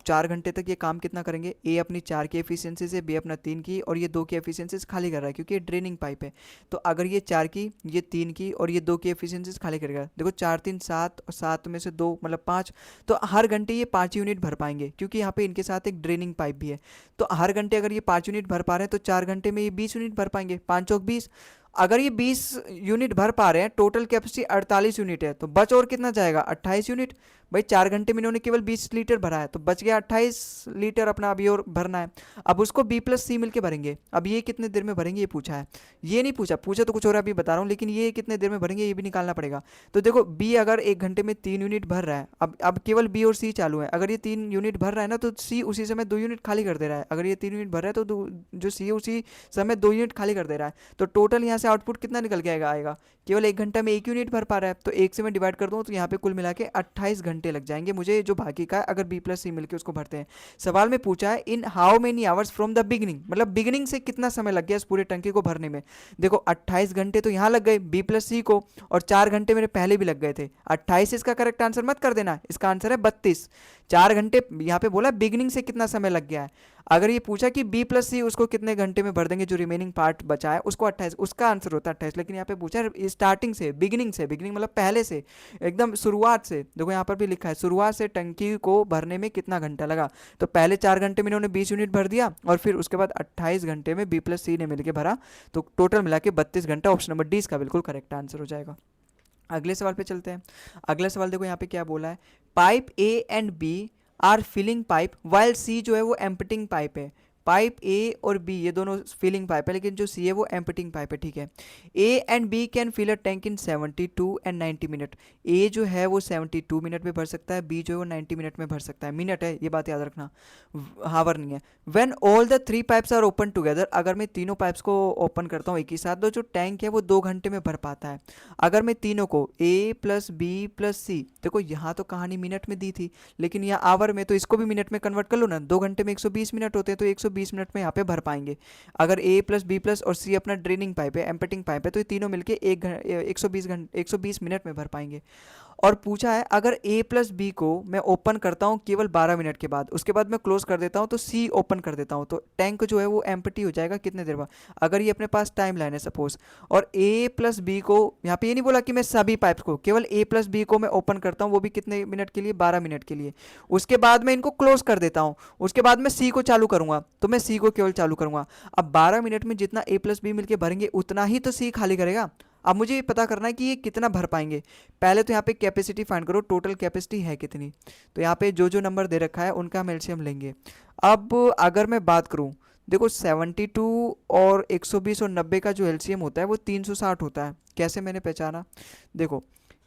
4 घंटे तक ये काम कितना करेंगे? ए अपनी 4 की एफिशिएंसी से, बी अपना 3 की, और ये 2 की एफिशिएंसी से खाली कर रहा है क्योंकि ये ड्रेनिंग पाइप है। तो अगर ये 4 की, ये 3 की और ये 2 की एफिशिएंसी खाली करेगा, देखो 4 3 7 और 7 में से 2 मतलब 5, तो हर घंटे ये 5 यूनिट भर पाएंगे क्योंकि यहाँ पे इनके साथ एक ड्रेनिंग पाइप भी है। तो हर घंटे अगर ये 5 यूनिट भर पा रहे हैं तो 4 घंटे में ये 20 यूनिट भर पाएंगे, 5 चौक 20। अगर ये 20 यूनिट भर पा रहे हैं, टोटल कैपेसिटी 48 यूनिट है, तो बच और कितना जाएगा? 28 यूनिट। भाई 4 घंटे में इन्होंने केवल 20 लीटर भरा है, तो बच गया 28 लीटर अपना अभी और भरना है। अब उसको बी प्लस सी मिलके भरेंगे। अब ये कितने देर में भरेंगे ये पूछा है, ये नहीं पूछा, पूछा तो कुछ और अभी बता रहा हूँ, लेकिन ये कितने देर में भरेंगे ये भी निकालना पड़ेगा। तो देखो बी अगर 1 घंटे में 3 यूनिट भर रहा है, अब केवल बी और सी चालू है, अगर ये 3 यूनिट भर रहा है ना तो सी उसी समय 2 यूनिट खाली कर दे रहा है। अगर ये 3 यूनिट भर रहा है तो जो सी है उसी समय 2 यूनिट खाली कर दे रहा है। तो टोटल यहाँ से आउटपुट कितना निकल के आएगा? केवल 1 घंटा में 1 यूनिट भर पा रहा है, तो 1 से मैं डिवाइड कर दूँ तो यहाँ पे कुल मिला के 28 घंटे लग जाएंगे मुझे, जो बाकी का है अगर बी प्लस सी मिलकर उसको भरते हैं। सवाल में पूछा है in how many hours from the beginning, मतलब बिगिनिंग से कितना समय लग गया इस पूरे टंकी को भरने में। देखो 28 घंटे तो यहाँ लग गए बी प्लस सी को, और 4 घंटे मेरे पहले भी लग गए थे। 28 इसका करेक्ट आंसर मत कर देना, इसका आंसर है 32। 4 घंटे यहाँ पे बोला बिगिनिंग से कितना समय लग गया है। अगर ये पूछा कि बी प्लस सी उसको कितने घंटे में भर देंगे, जो रिमेनिंग पार्ट बचा है उसको 28, उसका आंसर होता है 28। लेकिन यहाँ पे पूछा है स्टार्टिंग से, बिगिनिंग से, बिगिनिंग मतलब पहले से, एकदम शुरुआत से। देखो यहाँ पर भी लिखा है शुरुआत से टंकी को भरने में कितना घंटा लगा। तो पहले 4 घंटे में इन्होंने 20 यूनिट भर दिया और फिर उसके बाद 28 घंटे में बी प्लस सी ने मिलकर भरा। तो टोटल मिला के 32 घंटा। ऑप्शन नंबर डी इसका बिल्कुल करेक्ट आंसर हो जाएगा। अगले सवाल पे चलते हैं। अगला सवाल देखो यहाँ पे क्या बोला है, pipe A and B are filling pipe while C जो है वो एम्पटिंग पाइप है। पाइप ए और बी ये दोनों फिलिंग पाइप है, लेकिन जो सी है वो एम्पटिंग पाइप है, ठीक है। A and B can fill a tank in 72 and 90 minute. A जो है वो 72 मिनट में भर सकता है, बी जो है वो 90 मिनट में भर सकता है। मिनट है, ये बात याद रखना, हावर नहीं है। When all the 3 pipes are open together, अगर मैं तीनों पाइप्स को ओपन करता हूँ एक ही साथ, तो जो टैंक है वो 2 घंटे में भर पाता है। अगर मैं तीनों को ए प्लस बी प्लस सी, देखो यहाँ तो कहानी मिनट में दी थी, लेकिन यहाँ आवर में, तो इसको भी मिनट में कन्वर्ट कर लो ना। 2 घंटे में 120 मिनट होते हैं, तो 120 मिनट में यहाँ पे भर पाएंगे। अगर ए प्लस बी प्लस और सी अपना ड्रेनिंग पाइप है, एम्पटिंग पाइप है, तो ये तीनों मिलके 120 मिनट में भर पाएंगे। और पूछा है अगर ए प्लस बी को मैं ओपन करता हूँ केवल 12 मिनट के बाद, उसके बाद मैं क्लोज कर देता हूँ, तो सी ओपन कर देता हूँ, तो टैंक जो है वो एम्प्टी हो जाएगा कितने देर बाद। अगर ये अपने पास टाइम लाइन है सपोज, और ए प्लस बी को, यहाँ पे ये नहीं बोला कि मैं सभी पाइप्स को, केवल ए प्लस बी को मैं ओपन करता हूँ, वो भी कितने मिनट के लिए, 12 मिनट के लिए। उसके बाद मैं इनको क्लोज कर देता हूँ, उसके बाद मैं सी को चालू करूंगा, तो मैं सी को केवल चालू करूंगा। अब 12 मिनट में जितना ए प्लस बी मिलकर भरेंगे उतना ही तो सी खाली करेगा। अब मुझे ये पता करना है कि ये कितना भर पाएंगे। पहले तो यहाँ पे कैपेसिटी फाइंड करो, टोटल कैपेसिटी है कितनी। तो यहाँ पे जो जो नंबर दे रखा है उनका हम एलसीएम लेंगे। अब अगर मैं बात करूँ, देखो 72 और 120 और 90 का जो एलसीएम होता है वो 360 होता है। कैसे मैंने पहचाना, देखो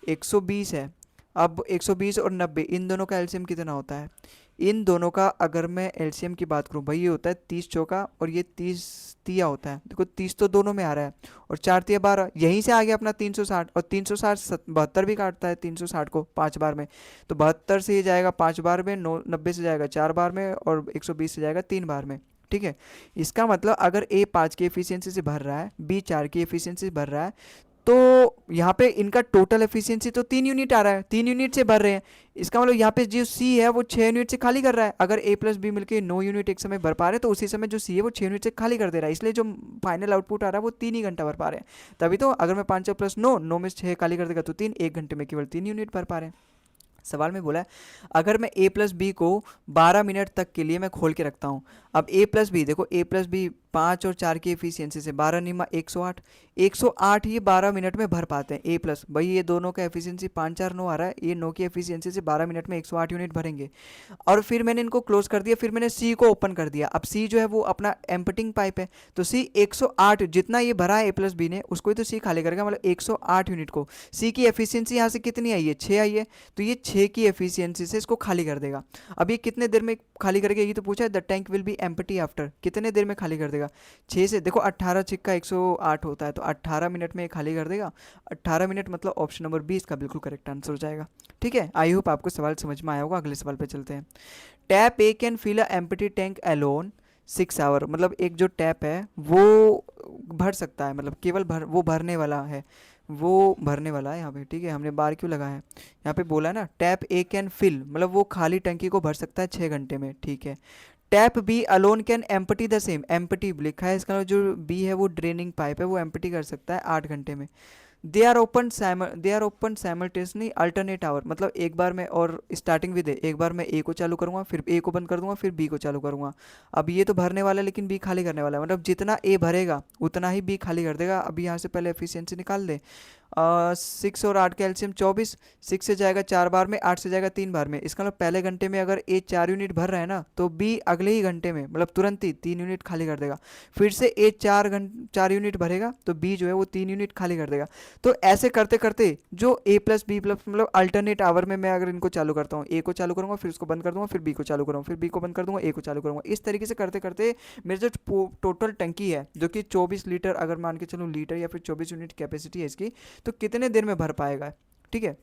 120 है, अब 120 और 90 इन दोनों का एलसीएम कितना होता है। इन दोनों का अगर मैं एलसीएम की बात करूं भाई, ये होता है 30 चौका और ये 30 तिया होता है। देखो 30 तो दोनों में आ रहा है, और 4 तिया 12, यहीं से आ गया अपना 360। और 360 72 भी काटता है 360 को 5 बार में, तो 72 से ये जाएगा 5 बार में, 90 से जाएगा 4 बार में, और 120 से जाएगा 3 बार में, ठीक है। इसका मतलब अगर ए 5 की एफिशिएंसी से भर रहा है, बी 4 की एफिशिएंसी से भर रहा है, तो यहाँ पे इनका टोटल एफिशिएंसी तो 3 यूनिट आ रहा है, 3 यूनिट से भर रहे हैं। इसका मतलब यहाँ पे जो सी है वो 6 यूनिट से खाली कर रहा है। अगर ए प्लस बी मिलकर 9 यूनिट एक समय भर पा रहे हैं, तो उसी समय जो सी है वो 6 यूनिट से खाली कर दे रहा है, इसलिए जो फाइनल आउटपुट आ रहा है वो 3 ही घंटा भर पा रहे हैं। तभी तो अगर मैं 5 प्लस 9, 9 में 6 खाली कर देगा तो 3, 1 घंटे में केवल 3 यूनिट भर पा रहे हैं। सवाल में बोला है अगर मैं ए प्लस बी को 12 मिनट तक के लिए मैं खोल के रखता हूँ। अब ए प्लस बी, देखो ए प्लस बी 5 और 4 की एफिशिएंसी से 12 निमा 108, 108 ये 12 मिनट में भर पाते हैं। ए प्लस भाई ये दोनों का एफिशिएंसी 5 4 9 आ रहा है, ये 9 की एफिशिएंसी से 12 मिनट में 108 यूनिट भरेंगे। और फिर मैंने इनको क्लोज कर दिया, फिर मैंने सी को ओपन कर दिया। अब सी जो है वो अपना एम्पटिंग पाइप है, तो सी 108 जितना ये भरा है ए प्लस बी ने, उसको ही तो सी खाली करेगा, मतलब 108 यूनिट को। सी की एफिशिएंसी यहाँ से कितनी आई है, 6 आई है, तो ये 6 की एफिशिएंसी से इसको खाली कर देगा। अब ये कितने देर में खाली करेगा, ये तो पूछा है, the tank will B empty after, कितने देर में खाली कर देगा। 6 से देखो 18 छिक्का 108 होता है, तो 18 मिनट में ये खाली कर देगा। 18 मिनट मतलब ऑप्शन नंबर 20 का बिल्कुल करेक्ट आंसर हो जाएगा। ठीक है, आई होप आपको सवाल समझ में आया होगा। अगले सवाल पे चलते हैं। Tap A can fill a empty tank alone 6 hour, मतलब एक जो टैप है वो भर सकता है, मतलब केवल वो भरने वाला है, वो भरने वाला है यहाँ पे, ठीक है। हमने बार क्यों लगा है, यहाँ पे बोला है ना टैप ए कैन फिल, मतलब वो खाली टंकी को भर सकता है 6 घंटे में, ठीक है। Tap B alone can empty the same, empty लिखा है, इसका मतलब जो बी है वो ड्रेनिंग पाइप है, वो एम्प्टी कर सकता है 8 घंटे में। They are open simultaneously alternate hour, मतलब एक बार मैं, और स्टार्टिंग विद एक बार मैं ए को चालू करूँगा, फिर ए को बंद कर दूंगा, फिर बी को चालू करूँगा। अब ये तो भरने वाला है लेकिन बी खाली करने वाला है, मतलब जितना ए भरेगा उतना ही बी खाली कर देगा। अभी यहाँ से पहले एफिशिएंसी निकाल दे, 6 और 8 का एलसीएम 24, 6 से जाएगा 4 बार में, 8 से जाएगा 3 बार में। इसका मतलब पहले घंटे में अगर ए 4 यूनिट भर रहा है ना, तो बी अगले ही घंटे में, मतलब तुरंत ही 3 यूनिट खाली कर देगा। फिर से ए 4 यूनिट भरेगा, तो बी जो है वो 3 यूनिट खाली कर देगा। तो ऐसे करते करते जो ए प्लस बी प्लस, मतलब अल्टरनेट आवर में मैं अगर इनको चालू करता हूँ, ए को चालू करूँगा, फिर उसको बंद कर दूंगा, फिर बी को चालू करूँगा, फिर बी को बंद कर दूंगा, ए को चालू करूँगा, इस तरीके से करते करते मेरे जो टोटल टंकी है, जो कि 24 लीटर अगर मान के चलो लीटर, या फिर 24 यूनिट कैपेसिटी है इसकी, तो कितने देर में भर पाएगा, ठीक है।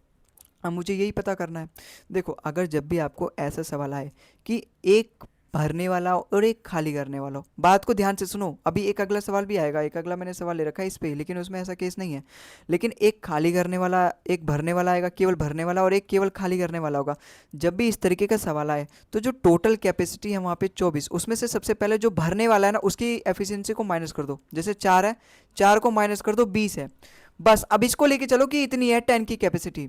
अब मुझे यही पता करना है। देखो अगर जब भी आपको ऐसा सवाल आए कि एक भरने वाला हो और एक खाली करने वाला हो। बात को ध्यान से सुनो, अभी एक अगला सवाल भी आएगा, एक अगला मैंने सवाल ले रखा है इस पे, लेकिन उसमें ऐसा केस नहीं है। लेकिन एक खाली करने वाला, एक भरने वाला आएगा, केवल भरने वाला, और एक केवल खाली करने वाला होगा। जब भी इस तरीके का सवाल आए तो जो टोटल कैपेसिटी है वहाँ पे 24, उसमें से सबसे पहले जो भरने वाला है ना उसकी एफिशिएंसी को माइनस कर दो। जैसे 4 है, 4 को माइनस कर दो, 20 है। बस अब इसको लेके चलो कि इतनी है 10 की कैपेसिटी।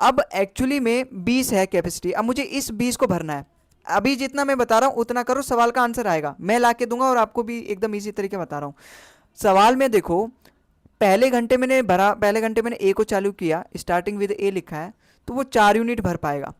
अब एक्चुअली में 20 है कैपेसिटी, अब मुझे इस 20 को भरना है। अभी जितना मैं बता रहा हूँ उतना करो, सवाल का आंसर आएगा, मैं ला के दूंगा और आपको भी एकदम इजी तरीके बता रहा हूँ। सवाल में देखो, पहले घंटे मैंने भरा, पहले घंटे मैंने ए को चालू किया, स्टार्टिंग विद ए लिखा है, तो वो 4 यूनिट भर पाएगा।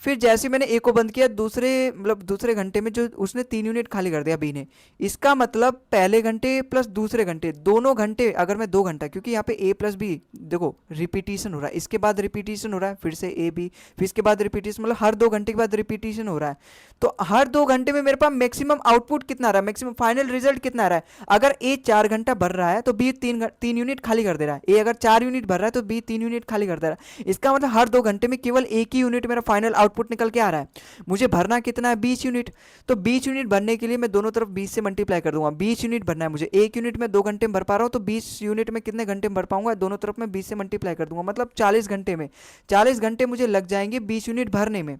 फिर जैसे मैंने ए को बंद किया, दूसरे मतलब दूसरे घंटे में जो उसने 3 यूनिट खाली कर दिया बी ने। इसका मतलब पहले घंटे प्लस दूसरे घंटे, दोनों घंटे, अगर मैं 2 घंटा, क्योंकि यहाँ पे ए प्लस बी देखो रिपीटिशन हो रहा है, इसके बाद रिपीटिशन हो रहा है, फिर से ए बी, फिर इसके बाद रिपीटिशन, मतलब हर 2 घंटे के बाद रिपीटिशन हो रहा है। तो हर 2 घंटे में मेरे पास मैक्सिमम आउटपुट कितना आ रहा है, मैक्सिमम फाइनल रिजल्ट कितना आ रहा है। अगर ए 4 घंटा भर रहा है तो बी 3 यूनिट खाली कर दे रहा है। ए अगर 4 यूनिट भर रहा है तो बी 3 यूनिट खाली कर दे रहा है। इसका मतलब हर 2 घंटे में केवल एक ही यूनिट मेरा फाइनल आउटपुट निकल के आ रहा है। मुझे भरना कितना है, 20 यूनिट। तो 20 यूनिट भरने के लिए मैं दोनों तरफ 20 से मल्टीप्लाई कर दूंगा। 20 यूनिट भरना है मुझे, एक यूनिट में 2 घंटे में भर पा रहा हूँ, तो 20 यूनिट में कितने घंटे में भर पाऊंगा, दोनों तरफ मैं 20 से मल्टीप्लाई कर दूंगा, मतलब 40 घंटे में। 40 घंटे मुझे लग जाएंगे 20 यूनिट भरने में।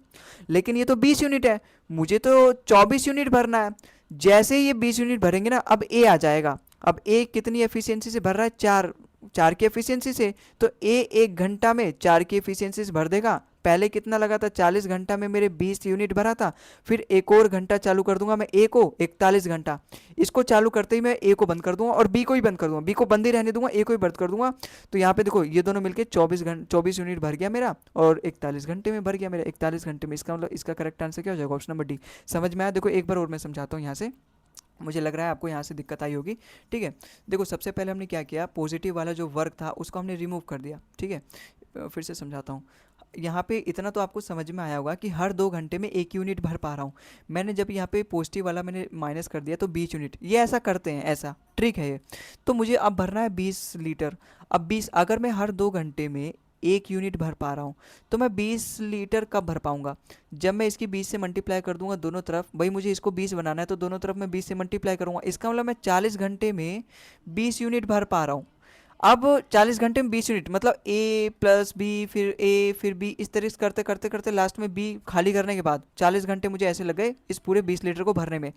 लेकिन ये तो 20 यूनिट है, मुझे तो 24 यूनिट भरना है। जैसे ही ये 20 यूनिट भरेंगे ना, अब ए आ जाएगा। अब ए कितनी एफिशिएंसी से भर रहा है, 4 की एफिशिएंसी से। तो ए 1 घंटा में 4 की एफिशिएंसी से भर देगा। पहले कितना लगा था, 40 घंटा में मेरे 20 यूनिट भरा था। फिर एक और घंटा चालू कर दूंगा मैं ए को, 41 घंटा। इसको चालू करते ही मैं ए को बंद कर दूंगा और बी को ही बंद कर दूंगा, बी को बंद ही रहने दूंगा, ए को ही बंद कर दूंगा। तो यहाँ पे देखो ये दोनों मिलके 24 यूनिट भर गया मेरा, और 41 घंटे में भर गया मेरा, 41 घंटे में। इसका मतलब इसका करेक्ट आंसर क्या हो जाएगा, ऑप्शन नंबर डी। समझ में आया? देखो एक बार और मैं समझाता हूँ यहाँ से, मुझे लग रहा है आपको यहाँ से दिक्कत आई होगी। ठीक है, देखो सबसे पहले हमने क्या किया, पॉजिटिव वाला जो वर्क था उसको हमने रिमूव कर दिया। ठीक है, फिर से समझाता हूँ। यहाँ पे इतना तो आपको समझ में आया होगा कि हर 2 घंटे में 1 यूनिट भर पा रहा हूँ। मैंने जब यहाँ पे पॉजिटिव वाला मैंने माइनस कर दिया तो 20 यूनिट, ये ऐसा करते हैं, ऐसा ट्रिक है ये। तो मुझे अब भरना है 20 लीटर। अब 20, अगर मैं हर 2 घंटे में 1 यूनिट भर पा रहा हूँ, तो मैं 20 लीटर कब भर पाऊंगा, जब मैं इसकी 20 से मल्टीप्लाई कर दूंगा दोनों तरफ। भाई मुझे इसको 20 बनाना है, तो दोनों तरफ मैं 20 से मल्टीप्लाई करूंगा। इसका मतलब मैं 40 घंटे में 20 यूनिट भर पा रहा हूँ। अब 40 घंटे में 20 यूनिट, मतलब ए प्लस बी, फिर ए, फिर बी, इस तरह से करते करते करते लास्ट में बी खाली करने के बाद 40 घंटे मुझे ऐसे लग गए इस पूरे 20 लीटर को भरने में।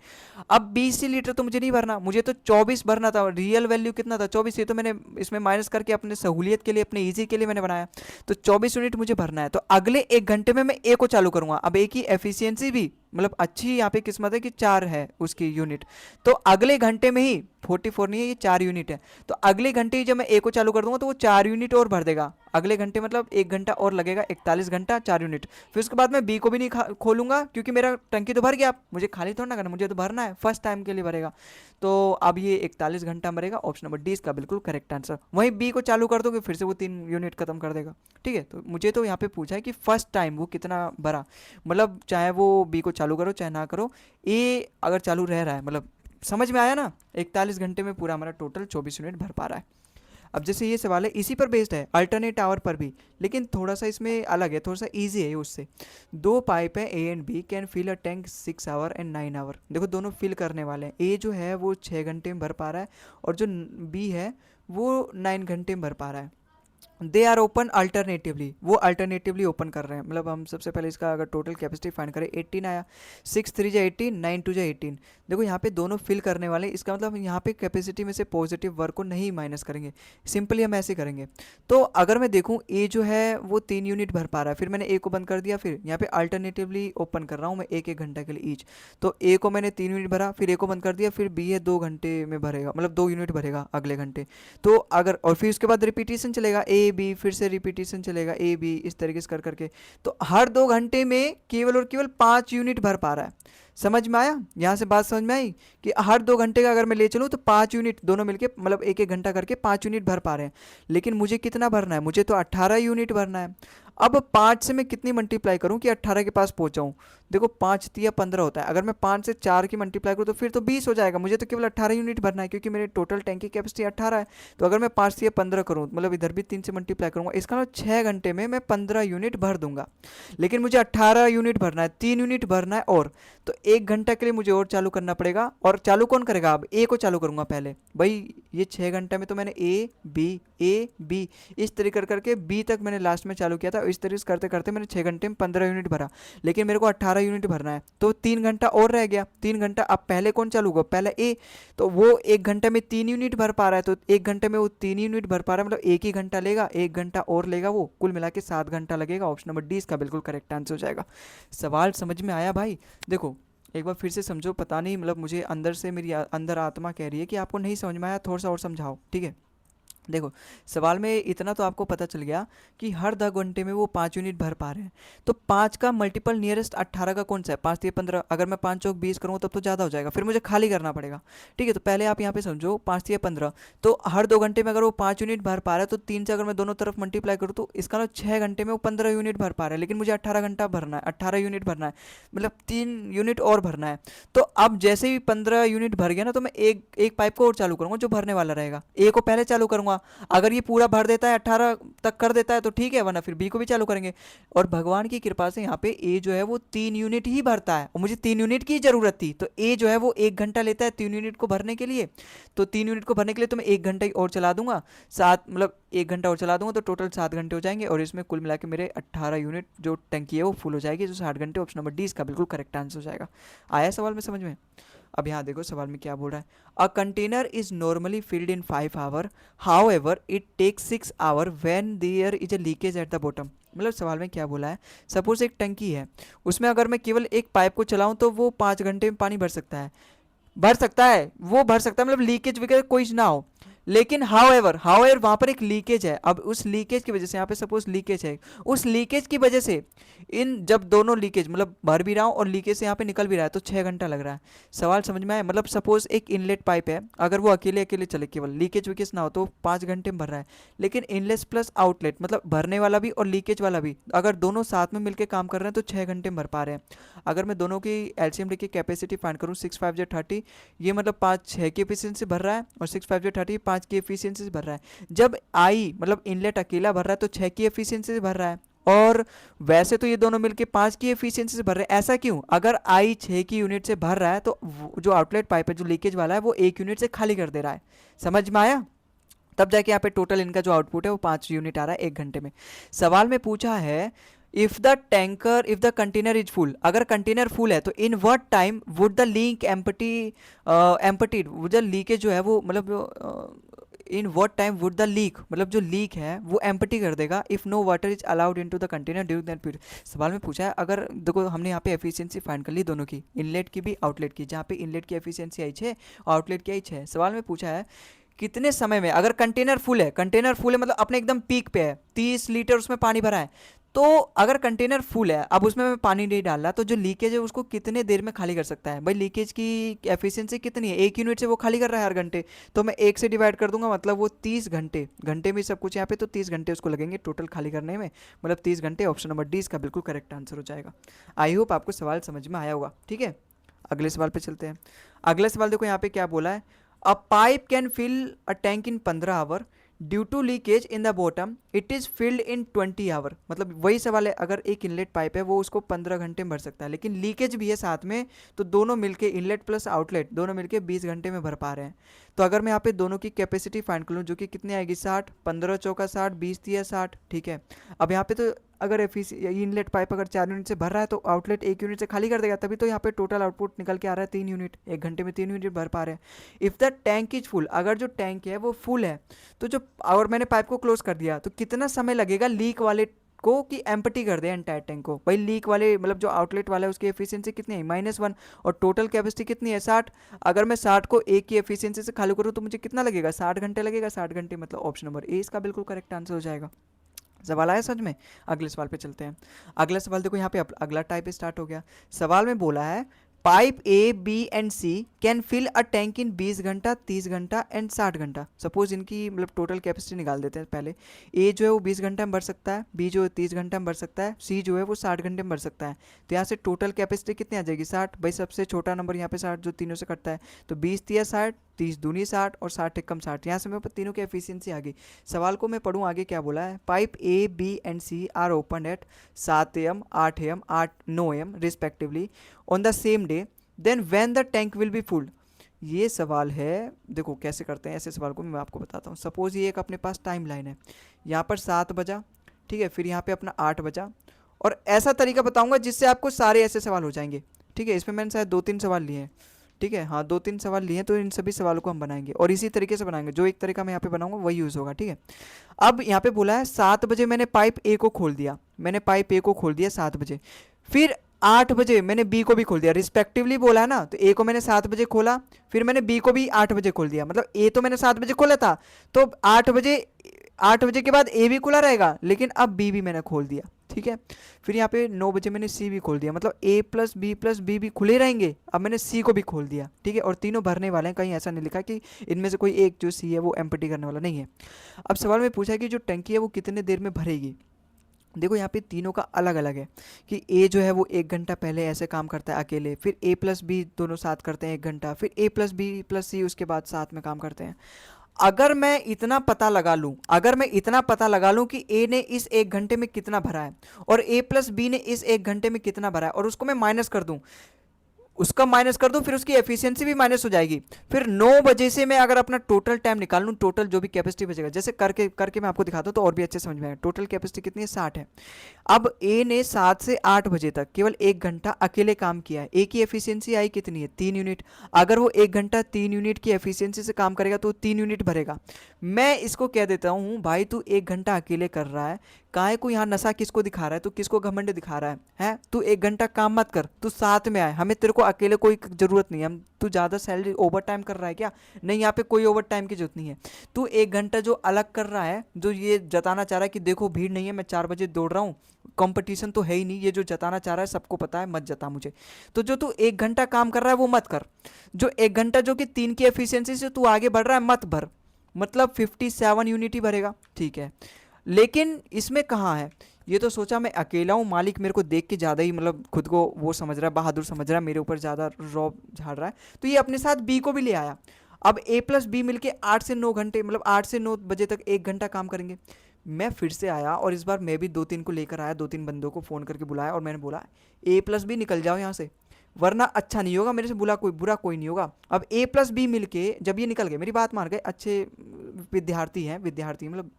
अब 20 लीटर तो मुझे नहीं भरना, मुझे तो 24 भरना था। रियल वैल्यू कितना था, 24। ये तो मैंने इसमें माइनस करके अपने सहूलियत के लिए, अपने ईजी के लिए मैंने बनाया। तो 24 यूनिट मुझे भरना है, तो अगले 1 घंटे में मैं ए को चालू करूंगा। अब ए की एफिशिएंसी भी मतलब अच्छी यहाँ पे किस्मत है कि 4 है उसकी यूनिट, तो अगले घंटे में ही 44 नहीं है, ये 4 यूनिट है। तो अगले घंटे ही जब मैं ए को चालू कर दूंगा तो वो 4 यूनिट और भर देगा अगले घंटे, मतलब 1 घंटा और लगेगा, 41 घंटा 4 यूनिट। फिर उसके बाद मैं बी को भी नहीं खोलूंगा, क्योंकि मेरा टंकी तो भर गया, मुझे खाली थोड़ा ना करना, मुझे तो भरना है, फर्स्ट टाइम के लिए भरेगा। तो अब ये 41 घंटा भरेगा, ऑप्शन नंबर डी इसका बिल्कुल करेक्ट आंसर। वहीं बी को चालू कर दोगे फिर से वो 3 यूनिट खत्म कर देगा। ठीक है, तो मुझे तो यहाँ पे पूछा है कि फर्स्ट टाइम वो कितना भरा, मतलब चाहे वो बी को चालू करो चाहे ना करो, ए अगर चालू रह रहा है, मतलब समझ में आया ना। 41 घंटे में पूरा हमारा टोटल 24 यूनिट भर पा रहा है। अब जैसे ये सवाल है इसी पर बेस्ड है, अल्टरनेट आवर पर भी, लेकिन थोड़ा सा इसमें अलग है, थोड़ा सा इजी है उससे। 2 पाइप है A and B, can fill a tank 6 hour and 9 hour. देखो दोनों फिल करने वाले हैं, ए जो है वो 6 घंटे में भर पा रहा है, और जो बी है वो 9 घंटे में भर पा रहा है। दे आर ओपन अल्टरनेटिवली, वो अल्टरनेटिवली ओपन कर रहे हैं। मतलब हम सबसे पहले इसका अगर टोटल कैपेसिटी फाइंड करें, 18 आया, 6 3 जा 18, 9 2 जा 18। देखो यहाँ पे दोनों फिल करने वाले, इसका मतलब यहाँ पे कैपेसिटी में से पॉजिटिव वर्क को नहीं माइनस करेंगे, सिंपली हम ऐसे करेंगे। तो अगर मैं देखूँ ए जो है वो 3 यूनिट भर पा रहा है, फिर मैंने ए को बंद कर दिया, फिर यहाँ पे अल्टरनेटिवली ओपन कर रहा हूँ मैं 1-1 घंटा के लिए ईच। तो ए को मैंने 3 यूनिट भरा, फिर ए को बंद कर दिया, फिर बी है 2 घंटे में भरेगा, मतलब 2 यूनिट भरेगा अगले घंटे। तो अगर, और फिर उसके बाद रिपीटेशन चलेगा, ए बी, फिर से रिपीटेशन चलेगा ए बी, इस तरीके से कर करके। तो हर 2 घंटे में केवल और केवल 5 यूनिट भर पा रहा है। समझ में आया? यहाँ से बात समझ में आई कि हर 2 घंटे का अगर मैं ले चलूँ तो 5 यूनिट दोनों मिलके, मतलब 1-1 घंटा करके 5 यूनिट भर पा रहे हैं। लेकिन मुझे कितना भरना है, मुझे तो 18 यूनिट भरना है। अब 5 से मैं कितनी मल्टीप्लाई करूँ कि 18 के पास पहुँच जाऊँ? देखो 5×3 = 15 होता है, अगर मैं 5 से 4 की मल्टीप्लाई करूँ तो फिर तो 20 हो जाएगा, मुझे तो केवल 18 यूनिट भरना है क्योंकि मेरे टोटल टैंक की कैपेसिटी 18 है। तो अगर मैं 5×3 = 15 करूँ, मतलब इधर भी 3 से मल्टीप्लाई करूँगा, इसका मतलब 6 घंटे में मैं 15 यूनिट भर दूंगा। लेकिन मुझे 18 यूनिट भरना है, 3 यूनिट भरना है, और तो 1 घंटा के लिए मुझे और चालू करना पड़ेगा। और चालू कौन करेगा? अब ए को चालू करूंगा पहले। भाई ये 6 घंटे में तो मैंने ए बी इस तरीके करके बी तक मैंने लास्ट में चालू किया था। इस तरीके से करते करते मैंने 6 घंटे में 15 यूनिट भरा, लेकिन मेरे को 18 यूनिट भरना है, तो 3 घंटा और रह गया। 3 घंटा, अब पहले कौन चालू होगा? पहले ए। तो वो 1 घंटे में 3 यूनिट भर पा रहा है, तो 1 घंटे में वो 3 यूनिट भर पा रहा है, मतलब 1 ही घंटा लेगा, 1 घंटा और लेगा, वो कुल मिला के 7 घंटा लगेगा। ऑप्शन नंबर डी इसका बिल्कुल करेक्ट आंसर हो जाएगा। सवाल समझ में आया भाई? देखो एक बार फिर से समझो, पता नहीं मतलब मुझे अंदर से मेरी अंदर आत्मा कह रही है कि आपको नहीं समझ में आया, थोड़ा सा और समझाओ, ठीक है। देखो सवाल में इतना तो आपको पता चल गया कि हर 10 घंटे में वो 5 यूनिट भर पा रहे हैं। तो 5 का मल्टीपल नियरेस्ट 18 का कौन सा है? 5×3 = 15, अगर मैं 5×4 = 20 करूँ तब तो ज़्यादा हो जाएगा, फिर मुझे खाली करना पड़ेगा। ठीक है, तो पहले आप यहाँ पे समझो 5×3 = 15, तो हर 2 घंटे में अगर वो 5 यूनिट भर पा रहा है तो 3 से अगर मैं दोनों तरफ मल्टीप्लाई करूँ तो इसका मतलब 6 घंटे में वो 15 यूनिट भर पा रहा है, लेकिन मुझे 18 घंटा भरना है, 18 यूनिट भरना है, मतलब 3 यूनिट और भरना है। तो अब जैसे ही 15 यूनिट भर गया ना, तो मैं एक एक पाइप को और चालू करूंगा जो भरने वाला रहेगा। ए को पहले चालू करूंगा, अगर ये पूरा भर देता है, 18 तक कर देता है तो ठीक है, वरना फिर बी को भी चालू करेंगे। और भगवान की कृपा से यहाँ पे ए जो है वो 3 यूनिट ही भरता है, और मुझे 3 यूनिट की जरूरत थी, तो ए जो है वो 1 घंटा लेता है 3 यूनिट को भरने के लिए। तो 3 यूनिट को भरने के लिए तो मैं 1 घंटा ही और चला दूंगा, 7 मतलब 1 घंटा और चला दूंगा, तो टोटल 7 घंटे हो जाएंगे, और इसमें कुल मिला के मेरे 18 यूनिट जो टंकी है वो फुल हो जाएगी, जो 60 घंटे। ऑप्शन नंबर डी इसका बिल्कुल करेक्ट आंसर हो जाएगा। आया सवाल में समझ में? अब यहाँ देखो सवाल में क्या बोल रहा है। A container is normally filled in 5 hour, however it takes 6 hour when there is a leakage at the bottom. मतलब सवाल में क्या बोला है, सपोज एक टंकी है, उसमें अगर मैं केवल एक पाइप को चलाऊं तो वो 5 घंटे में पानी भर सकता है, भर सकता है, वो भर सकता है, मतलब लीकेज वगैरह कोई ना हो। लेकिन हाउएवर वहां पर एक लीकेज है, अब उस लीकेज की वजह से, यहाँ पे सपोज लीकेज है, उस लीकेज की वजह से इन जब दोनों लीकेज मतलब भर भी रहा हूँ और लीकेज से यहाँ पे निकल भी रहा है, तो 6 घंटा लग रहा है। सवाल समझ में आया? मतलब सपोज एक इनलेट पाइप है, अगर वो अकेले अकेले चले, केवल लीकेज विकेज ना हो, तो 5 घंटे में भर रहा है। लेकिन इनलेट प्लस आउटलेट, मतलब भरने वाला भी और लीकेज वाला भी, अगर दोनों साथ में मिलकर काम कर रहे हैं तो 6 घंटे में भर पा रहे हैं। अगर मैं दोनों की एलसीएम लेके कैपेसिटी फाइंड करूँ, 6×5 = 30, ये मतलब 5×6 की एफिशिएंसी भर रहा है, और 6×5 = 30 5 की एफिशिएंसी से भर रहा है। जब आई मतलब इनलेट अकेला भर रहा है तो 6 की एफिशिएंसी से भर रहा है, और वैसे तो ये दोनों मिलके 5 की एफिशिएंसी से भर रहे हैं। ऐसा क्यों? अगर आई 6 की यूनिट से भर रहा है तो जो आउटलेट पाइप है जो लीकेज वाला है वो 1 यूनिट से खाली कर दे रहा है। समझ में आया? तब जाके यहाँ पे टोटल इनका जो आउटपुट है वो 5 यूनिट आ रहा है 1 घंटे में। सवाल में पूछा है if the container is full, अगर कंटेनर फुल है तो in what time would the leak emptied, वो जो लीकेज जो है वो मतलब in what time would the leak, मतलब जो लीक है वो एम्पटी कर देगा if no water is allowed into the container during that period. सवाल में पूछा है, अगर देखो हमने यहाँ पे एफिशिएंसी फाइंड कर ली दोनों की, इनलेट की भी आउटलेट की, जहाँ पे इनलेट की एफिशिएंसी आई 6, आउटलेट की आई 6। सवाल में पूछा है कितने समय में, अगर कंटेनर फुल है मतलब अपने एकदम पीक पे है, 30 लीटर उसमें पानी भरा है, तो अगर कंटेनर फुल है, अब उसमें मैं पानी नहीं डाल रहा, तो जो लीकेज है उसको कितने देर में खाली कर सकता है? भाई लीकेज की एफिशिएंसी कितनी है? 1 यूनिट से वो खाली कर रहा है हर घंटे, तो मैं 1 से डिवाइड कर दूंगा, मतलब वो 30 घंटे, घंटे में सब कुछ यहाँ पे, तो 30 घंटे उसको लगेंगे टोटल खाली करने में, मतलब 30 घंटे। ऑप्शन नंबर डी इसका बिल्कुल करेक्ट आंसर हो जाएगा। आई होप आपको सवाल समझ में आया होगा। ठीक है, अगले सवाल पे चलते हैं। अगला सवाल देखो यहाँ पे क्या बोला है, a pipe can fill a tank in 15 hour, due to leakage in the bottom it is filled in 20 hour. मतलब वही सवाल है, अगर एक इनलेट पाइप है वो उसको 15 घंटे में भर सकता है, लेकिन लीकेज भी है साथ में, तो दोनों मिलके इनलेट प्लस आउटलेट दोनों मिलके 20 घंटे में भर पा रहे हैं। तो अगर मैं यहाँ पे दोनों की कैपेसिटी फाइंड कर लूँ, जो कि कितनी आएगी 60, 15×4 = 60, 20×3 = 60। ठीक है, अब यहाँ पे तो अगर इनलेट पाइप अगर 4 यूनिट से भर रहा है तो आउटलेट 1 यूनिट से खाली कर देगा, तभी तो यहाँ पे टोटल आउटपुट निकल के आ रहा है 3 यूनिट, 1 घंटे में 3 यूनिट भर पा रहे हैं। If the tank is full, अगर जो टैंक है वो फुल है, तो जो और मैंने पाइप को क्लोज कर दिया, तो कितना समय लगेगा लीक वाले को कि एम्प्टी कर दे एंटायर टैंक को? भाई लीक वाले मतलब जो आउटलेट वाला है उसकी एफिशिएंसी कितनी है? -1, और टोटल कैपेसिटी कितनी है 60। अगर मैं 60 को 1 की एफिशिएंसी से खाली करूँ तो मुझे कितना लगेगा? 60 घंटे लगेगा। 60 घंटे मतलब ऑप्शन नंबर ए इसका बिल्कुल करेक्ट आंसर हो जाएगा। सवाल आया समझ में? अगले सवाल पे चलते हैं। अगला सवाल देखो यहाँ पे अगला टाइप स्टार्ट हो गया। सवाल में बोला है pipe A B and C can fill a tank in 20 घंटा, 30 घंटा एंड 60 घंटा। सपोज इनकी मतलब टोटल कैपेसिटी निकाल देते हैं पहले। ए जो है वो 20 घंटे में भर सकता है, बी जो है 30 घंटे में भर सकता है, सी जो है वो 60 घंटे में भर सकता है। तो यहाँ से टोटल कैपेसिटी कितनी आ जाएगी 60। भाई सबसे छोटा नंबर यहाँ पे 60 जो तीनों से कटता है, तो 20 तिया 60, 30 दूनी 60 और 60 एकम 60। यहाँ से मेरे पास तीनों की एफिशिएंसी आ गई। सवाल को मैं पढ़ूँ आगे क्या बोला है। Pipe A B and C are open at 7 AM, 8 AM, 9 AM respectively on the same day, then when the tank will be full. ये सवाल है, देखो कैसे करते हैं ऐसे सवाल को मैं आपको बताता हूँ। सपोज ये एक अपने पास टाइम लाइन है, यहाँ पर 7 बजा, ठीक है, फिर यहाँ पे अपना 8 बजा, और ऐसा तरीका बताऊंगा जिससे आपको सारे ऐसे सवाल हो जाएंगे। ठीक है, इसमें मैंने शायद 2-3 सवाल लिए हैं। ठीक है, हाँ 2-3 सवाल लिए हैं, तो इन सभी सवालों को हम बनाएंगे और इसी तरीके से बनाएंगे। जो एक तरीका मैं यहाँ पे बनाऊंगा वही यूज़ होगा। ठीक है, अब यहाँ पे बोला है 7 बजे मैंने पाइप ए को खोल दिया, मैंने पाइप ए को खोल दिया 7 बजे, फिर 8 बजे मैंने बी को भी खोल दिया, रिस्पेक्टिवली बोला है ना। तो ए को मैंने 7 बजे खोला, फिर मैंने बी को भी 8 बजे खोल दिया। मतलब ए तो मैंने 7 बजे खोला था, तो 8 बजे के बाद ए भी खुला रहेगा, लेकिन अब बी भी मैंने खोल दिया। ठीक है, फिर यहाँ पे 9 बजे मैंने सी भी खोल दिया, मतलब ए प्लस बी भी खुले रहेंगे। अब मैंने सी को भी खोल दिया। ठीक है, और तीनों भरने वाले हैं, कहीं ऐसा नहीं लिखा कि इनमें से कोई एक जो सी है वो एम्प्टी करने वाला नहीं है। अब सवाल में पूछा कि जो टंकी है वो कितने देर में भरेगी। देखो यहाँ पे तीनों का अलग अलग है कि ए जो है वो 1 घंटा पहले ऐसे काम करता है अकेले, फिर ए प्लस बी दोनों साथ करते हैं 1 घंटा, फिर ए प्लस बी प्लस सी उसके बाद साथ में काम करते हैं। अगर मैं इतना पता लगा लूं, अगर मैं इतना पता लगा लूं कि ए ने इस 1 घंटे में कितना भरा है और ए प्लस बी ने इस 1 घंटे में कितना भरा है, और उसको मैं माइनस कर दूं, उसका माइनस कर दूं, फिर उसकी एफिशिएंसी भी माइनस हो जाएगी। फिर 9 बजे से मैं अगर अपना टोटल टाइम निकाल लूं, टोटल जो भी कैपेसिटी बचेगा, जैसे करके करके मैं आपको दिखाता हूं तो और भी अच्छे समझ में आएगा। टोटल कैपेसिटी कितनी है 60 है। अब ए ने 7 से 8 बजे तक केवल 1 घंटा अकेले काम किया है, ए की एफिशिएंसी आई कितनी है 3 यूनिट। अगर वो 1 घंटा 3 यूनिट की एफिशिएंसी से काम करेगा तो 3 यूनिट भरेगा। मैं इसको कह देता हूँ भाई तू 1 घंटा अकेले कर रहा है, काहे को यहाँ नशा किसको दिखा रहा है, तू किसको घमंड दिखा रहा है तू 1 घंटा काम मत कर, तू साथ में आए, हमें तेरे को अकेले कोई जरूरत नहीं है। हम तू ज़्यादा सैलरी ओवर टाइम कर रहा है क्या, नहीं यहाँ पे कोई ओवर टाइम की जरूरत नहीं है। तू 1 घंटा जो अलग कर रहा है, जो ये जताना चाह रहा है कि देखो भीड़ नहीं है, मैं 4 बजे दौड़ रहा हूँ, कंपटीशन तो है ही नहीं, ये जो जताना चाह रहा है सबको पता है, मत जता मुझे। तो जो तू 1 घंटा काम कर रहा है वो मत कर, जो 1 घंटा जो कि 3 की एफिशिएंसी से तू आगे बढ़ रहा है मत भर, मतलब 57 यूनिट ही भरेगा। ठीक है, लेकिन इसमें कहाँ है, ये तो सोचा मैं अकेला हूँ, मालिक मेरे को देख के ज़्यादा ही मतलब खुद को वो समझ रहा है, बहादुर समझ रहा है, मेरे ऊपर ज़्यादा रौब झाड़ रहा है, तो ये अपने साथ बी को भी ले आया। अब ए प्लस बी मिलके 8 से 9 घंटे, मतलब 8 से 9 बजे तक 1 घंटा काम करेंगे। मैं फिर से आया और इस बार मैं भी 2-3 को लेकर आया, 2-3 बंदों को फ़ोन करके बुलाया और मैंने बोला ए प्लस बी निकल जाओ यहाँ से, वरना अच्छा नहीं होगा, मेरे से बुरा कोई नहीं होगा। अब ए प्लस बी मिलके जब ये निकल गए, मेरी बात मान गए, अच्छे विद्यार्थी हैं, विद्यार्थी मतलब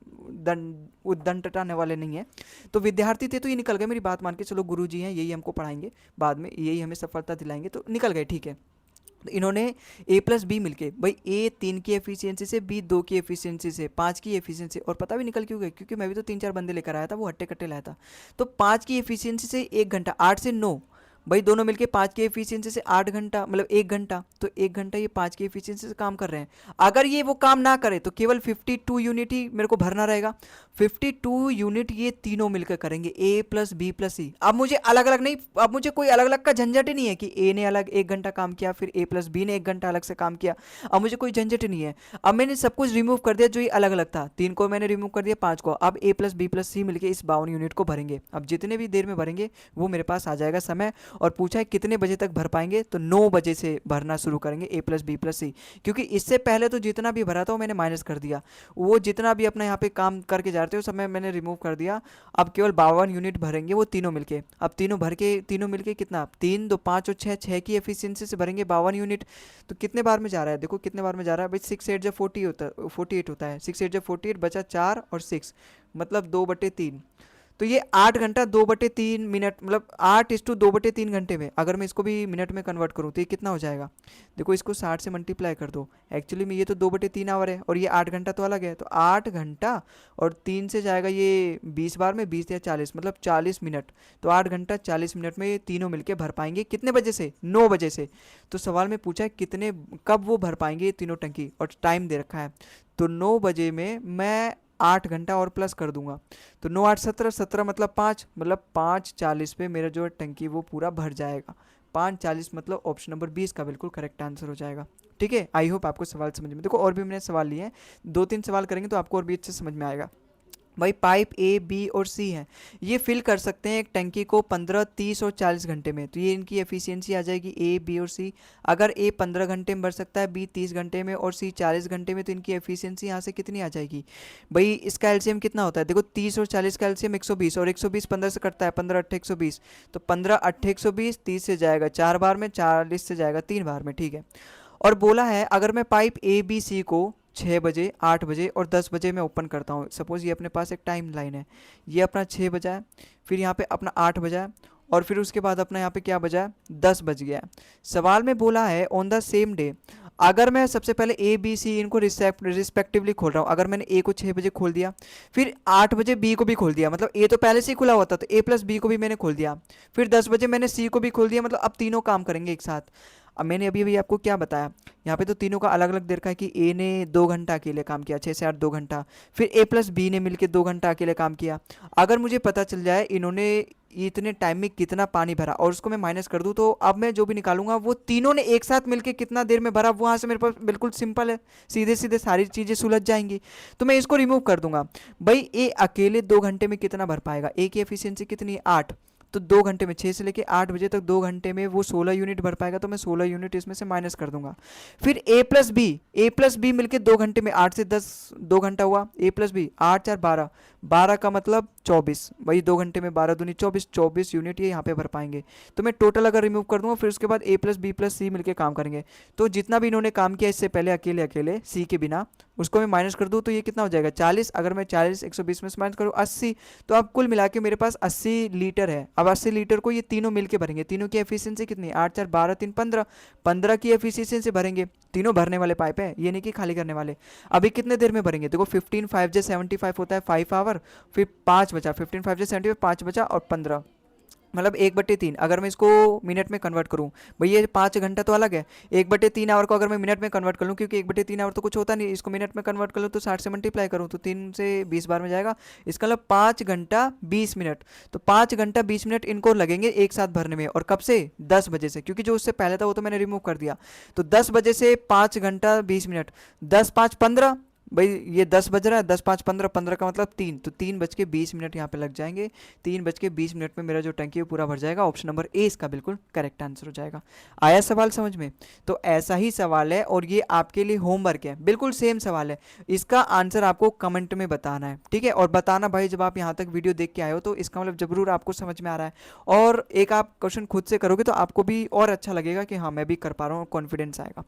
दंड टटाने वाले नहीं है, तो विद्यार्थी थे तो ये निकल गए, मेरी बात मान के चलो गुरुजी हैं यही हमको पढ़ाएंगे, बाद में यही हमें सफलता दिलाएंगे, तो निकल गए। ठीक है, तो इन्होंने ए प्लस बी मिलके, भाई ए 3 की एफिशिएंसी से, बी 2 की एफिशिएंसी से, 5 की एफिशिएंसी, और पता भी निकल क्यों गए, क्योंकि मैं भी तो 3-4 बंदे लेकर आया था, वो हट्टे कट्टे लाया था। तो 5 की एफिशिएंसी से 1 घंटा, 8 से 9, भाई दोनों मिलके 5 की एफिशिएंसी से 8 घंटा, मतलब 1 घंटा, तो 1 घंटा ये 5 की एफिशिएंसी से काम कर रहे हैं। अगर ये वो काम ना करे तो केवल 52 यूनिट ही मेरे को भरना रहेगा। 52 यूनिट ये तीनों मिलकर करेंगे, ए प्लस बी प्लस सी। अब मुझे अलग अलग नहीं, अब मुझे कोई अलग अलग का झंझट ही नहीं है कि ए ने अलग 1 घंटा काम किया, फिर ए प्लस बी ने 1 घंटा अलग से काम किया, अब मुझे कोई झंझट नहीं है। अब मैंने सब कुछ रिमूव कर दिया जो ये अलग अलग था, 3 को मैंने रिमूव कर दिया, 5 को। अब ए प्लस बी प्लस सी मिलकर इस 52 यूनिट को भरेंगे। अब जितने भी देर में भरेंगे वो मेरे पास आ जाएगा समय, और पूछा है कितने बजे तक भर पाएंगे, तो 9 बजे से भरना शुरू करेंगे ए प्लस बी प्लस सी, क्योंकि इससे पहले तो जितना भी भरा था वो मैंने माइनस कर दिया, वो जितना भी अपना यहाँ पे काम करके जा रहे थे वो सब मैंने रिमूव कर दिया। अब केवल 52 यूनिट भरेंगे वो तीनों मिलके। अब तीनों भर के, तीनों मिलके कितना, 3 2 5 और 6, 6 की एफिशिएंसी से भरेंगे 52 यूनिट। तो कितने बार में जा रहा है, देखो कितने बार में जा रहा है भाई, 6 8 जब 40 होता है, 48 होता है, 6 8 जब 48 बचा 4 और 6, मतलब 2/3। तो ये 8 घंटा 2/3 मिनट, मतलब 8:2/3 घंटे में, अगर मैं इसको भी मिनट में कन्वर्ट करूँ तो ये कितना हो जाएगा, देखो इसको 60 से मल्टीप्लाई कर दो, एक्चुअली में ये तो 2/3 आवर है और ये 8 घंटा तो अलग है, तो 8 घंटा और 3 से जाएगा ये 20 बार में, 20 या 40, मतलब 40 मिनट। तो 8 घंटा 40 मिनट में ये तीनों मिलके भर पाएंगे, कितने बजे से, 9 बजे से। तो सवाल में पूछा है कितने, कब वो भर पाएंगे ये तीनों टंकी, और टाइम दे रखा है, तो 9 बजे में मैं 8 घंटा और प्लस कर दूंगा, तो 9 8 17, 17 मतलब 5, मतलब 5:40 पे मेरा जो है टंकी वो पूरा भर जाएगा। 5:40 मतलब ऑप्शन नंबर 20 का बिल्कुल करेक्ट आंसर हो जाएगा। ठीक है, आई होप आपको सवाल समझ में, देखो और भी मैंने सवाल लिए हैं, 2-3 सवाल करेंगे तो आपको और भी अच्छे समझ में आएगा। भाई पाइप ए बी और सी है, ये फिल कर सकते हैं एक टंकी को 15, 30 और 40 घंटे में, तो ये इनकी एफिशिएंसी आ जाएगी ए बी और सी। अगर ए 15 घंटे में भर सकता है, बी 30 घंटे में और सी 40 घंटे में, तो इनकी एफिशिएंसी यहाँ से कितनी आ जाएगी। भाई इसका एलसीएम कितना होता है, देखो 30 और 40 का एलसीएम 120 और 120 15 से कटता है, 15 8 120, तो 15 8 120, 30 से जाएगा 4 बार में, 40 से जाएगा 3 बार में। ठीक है, और बोला है अगर मैं पाइप ए बी सी को 6 बजे, 8 बजे और 10 बजे में ओपन करता हूँ, सपोज़ ये अपने पास एक टाइम लाइन है, ये अपना 6 बजा है, फिर यहाँ पे अपना 8 बजा है, और फिर उसके बाद अपना यहाँ पे क्या बजा है, 10 बज गया है। सवाल में बोला है ऑन द सेम डे, अगर मैं सबसे पहले ए बी सी इनको रिस्पेक्टिवली खोल रहा हूँ, अगर मैंने ए को 6 बजे खोल दिया, फिर 8 बजे बी को भी खोल दिया, मतलब ए तो पहले से ही खुला हुआ था, तो ए प्लस बी को भी मैंने खोल दिया, फिर 10 बजे मैंने सी को भी खोल दिया, मतलब अब तीनों काम करेंगे एक साथ। अब मैंने अभी अभी आपको क्या बताया, यहाँ पे तो तीनों का अलग अलग दे रखा है कि ए ने 2 घंटा अकेले काम किया, 6 से 8 2 घंटा, फिर ए प्लस बी ने मिलकर 2 घंटा अकेले काम किया। अगर मुझे पता चल जाए इन्होंने इतने टाइम में कितना पानी भरा और उसको मैं माइनस कर दूं, तो अब मैं जो भी निकालूंगा वो तीनों ने एक साथ मिलकर कितना देर में भरा, वहाँ से मेरे पास बिल्कुल सिंपल है, सीधे सीधे सारी चीज़ें सुलझ जाएंगी, तो मैं इसको रिमूव कर दूंगा। भाई ए अकेले 2 घंटे में कितना भर पाएगा, ए की एफिशिएंसी कितनी है 8, तो 2 घंटे में 6 से लेके 8 बजे तक 2 घंटे में वो 16 यूनिट भर पाएगा, तो मैं 16 यूनिट इसमें से माइनस कर दूंगा। फिर ए प्लस बी मिलके 2 घंटे में 8 से 10 2 घंटा हुआ, ए प्लस बी 8 4 12, 12 का मतलब 24, वही 2 घंटे में 12 दूनी 24, 24 यूनिट ये यहाँ पे भर पाएंगे। तो मैं टोटल अगर रिमूव कर दूंगा, फिर उसके बाद ए प्लस बी प्लस सी मिलकर काम करेंगे, तो जितना भी इन्होंने काम किया इससे पहले अकेले अकेले सी के बिना, उसको मैं माइनस कर दूँ तो ये कितना हो जाएगा 40, अगर मैं 40 120 में से माइनस करूँ 80, तो अब कुल मिला के मेरे पास 80 लीटर है। अब 80 लीटर को ये तीनों मिलके भरेंगे, तीनों की एफिशिएंसी कितनी है 8 4 12 3 15, 15 की एफिशिएंसी भरेंगे, तीनों भरने वाले पाइप है, ये नहीं कि खाली करने वाले। अभी कितने देर में भरेंगे, देखो 15 5 जे 75 होता है 5 आवर, फिर 5 बचा, 15 5 जे 75, 5 बचा और 15, मतलब 1/3। अगर मैं इसको मिनट में कन्वर्ट करूँ, भैया ये 5 घंटा तो अलग है, 1/3 आवर को अगर मैं मिनट में कन्वर्ट कर लूँ, क्योंकि 1/3 आवर तो कुछ होता नहीं, इसको मिनट में कन्वर्ट कर लूँ तो 60 से मल्टीप्लाई करूँ तो 3 से 20 बार में जाएगा, इसका मतलब 5 घंटा 20 मिनट, तो 5 घंटा 20 मिनट इनको लगेंगे एक साथ भरने में। और कब से, 10 बजे से, क्योंकि जो उससे पहले था वो तो मैंने रिमूव कर दिया, तो 10 बजे से 5 घंटा 20 मिनट, 10 5 15, भाई ये 10 बज रहा है, 10 5 15, 15 का मतलब 3, तो 3:20 यहाँ पे लग जाएंगे, 3:20 में मेरा जो टंकी है पूरा भर जाएगा। ऑप्शन नंबर ए इसका बिल्कुल करेक्ट आंसर हो जाएगा। आया सवाल समझ में, तो ऐसा ही सवाल है और ये आपके लिए होमवर्क है, बिल्कुल सेम सवाल है, इसका आंसर आपको कमेंट में बताना है, ठीक है। और बताना भाई जब आप यहाँ तक वीडियो देख के आए हो तो इसका मतलब जरूर आपको समझ में आ रहा है, और एक आप क्वेश्चन खुद से करोगे तो आपको भी और अच्छा लगेगा कि हाँ मैं भी कर पा रहा हूँ, कॉन्फिडेंस आएगा।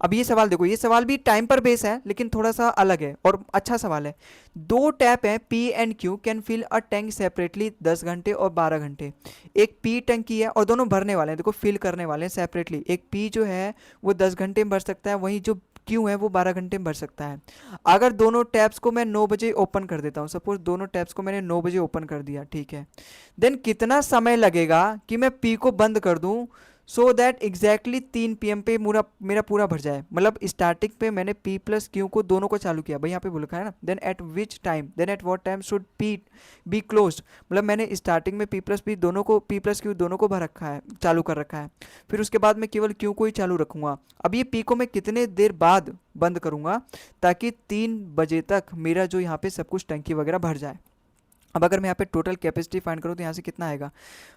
अब ये सवाल देखो, ये सवाल भी टाइम पर बेस है लेकिन थोड़ा सा अलग है और अच्छा सवाल है। 2 टैप है P and Q can fill a tank separately 10 घंटे और 12 घंटे। एक पी टंकी है और दोनों भरने वाले हैं, देखो फिल करने वाले हैं सेपरेटली। एक पी जो है वो 10 घंटे में भर सकता है, वहीं जो क्यू है वो 12 घंटे में भर सकता है। अगर दोनों टैप्स को मैं 9 बजे ओपन कर देता हूँ, सपोज दोनों टैप्स को मैंने 9 बजे ओपन कर दिया, ठीक है, देन कितना समय लगेगा कि मैं पी को बंद कर दूँ सो दैट एग्जैक्टली 3 PM पे मेरा पूरा भर जाए। मतलब स्टार्टिंग पे मैंने P प्लस क्यू को दोनों को चालू किया, भाई यहाँ पे बोल रखा है ना, then at which time, then at what time should P be closed, मतलब मैंने स्टार्टिंग में P प्लस P दोनों को, P प्लस क्यू दोनों को भर रखा है, चालू कर रखा है, फिर उसके बाद मैं केवल क्यू को ही चालू रखूँगा। अब ये P को मैं कितने देर बाद बंद करूँगा ताकि 3 बजे तक मेरा जो यहाँ पे सब कुछ टंकी वगैरह भर जाए। अब अगर मैं यहाँ पे टोटल कैपेसिटी फाइंड करूँ तो यहाँ से कितना आएगा,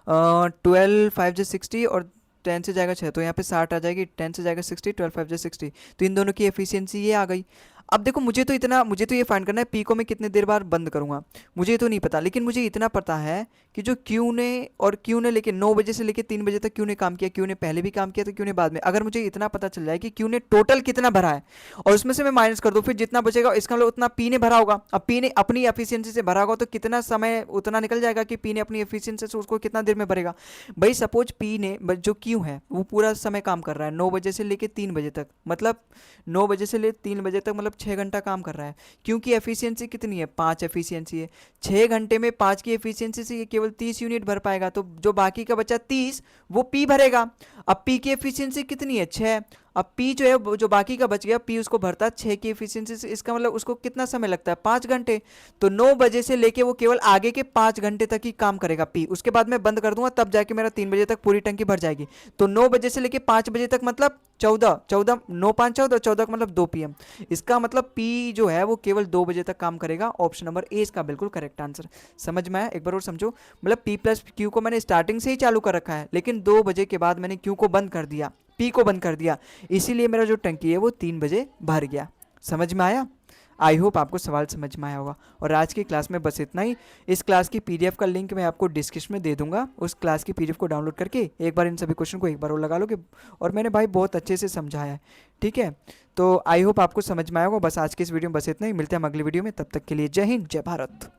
12 5 जे 60 और 10 से जाएगा 6, तो यहाँ पे 60 आ जाएगी, 10 से जाएगा 60, 12 5 जे 60, तो इन दोनों की एफिशिएंसी ये आ गई। अब देखो मुझे तो ये फाइंड करना है पी को मैं कितने देर बाद बंद करूँगा, मुझे तो नहीं पता, लेकिन मुझे इतना पता है कि जो क्यू ने लेके 9 बजे से लेके 3 बजे तक क्यू ने काम किया, क्यू ने पहले भी काम किया था, क्यू ने बाद में, अगर मुझे इतना पता चल जाए कि क्यू ने टोटल कितना भरा है और उसमें से मैं माइनस कर दूँ, फिर जितना बचेगा इसका मतलब उतना पी ने भरा होगा। अब पी ने अपनी एफिशिएंसी से भरा होगा तो कितना समय उतना निकल जाएगा कि पी ने अपनी एफिशिएंसी से उसको कितना देर में भरेगा। भाई सपोज पी ने जो क्यू है वो पूरा समय काम कर रहा है 9 बजे से लेके 3 बजे तक, मतलब 9 बजे से ले 3 बजे तक मतलब 6 घंटा काम कर रहा है। क्योंकि एफिशिएंसी कितनी है 5 एफिशिएंसी है, 6 घंटे में 5 की एफिशिएंसी से ये केवल 30 यूनिट भर पाएगा, तो जो बाकी का बचा 30 वो पी भरेगा। अब पी की एफिशिएंसी कितनी है 6, अब पी जो है जो बाकी का बच गया, पी उसको भरता है 6 की एफिशिएंसी से, इसका मतलब उसको कितना समय लगता है, 5 घंटे। तो 9 बजे से लेके वो केवल आगे के 5 घंटे तक ही काम करेगा पी, उसके बाद मैं बंद कर दूंगा, तब जाके मेरा 3 बजे तक पूरी टंकी भर जाएगी। तो 9 बजे से लेके 5 बजे तक मतलब 14, 14, 9 5 14, 14 का मतलब 2 PM। इसका मतलब पी जो है वो केवल 2 बजे तक काम करेगा। ऑप्शन नंबर ए इसका बिल्कुल करेक्ट आंसर। समझ में आया? एक बार और समझो, मतलब पी प्लस क्यू को मैंने स्टार्टिंग से ही चालू कर रखा है, लेकिन 2 बजे के बाद मैंने क्यू को बंद कर दिया, पी को बंद कर दिया, इसीलिए मेरा जो टंकी है वो 3 बजे भर गया। समझ में आया? आई होप आपको सवाल समझ में आया होगा। और आज की क्लास में बस इतना ही। इस क्लास की पीडीएफ का लिंक मैं आपको डिस्क्रिप्शन में दे दूंगा, उस क्लास की पीडीएफ को डाउनलोड करके एक बार इन सभी क्वेश्चन को एक बार और लगा लोगे। और मैंने भाई बहुत अच्छे से समझाया है, ठीक है? तो आई होप आपको समझ में आया होगा। बस आज की इस वीडियो में बस इतना ही, मिलते हैं हम अगली वीडियो में, तब तक के लिए जय हिंद जय भारत।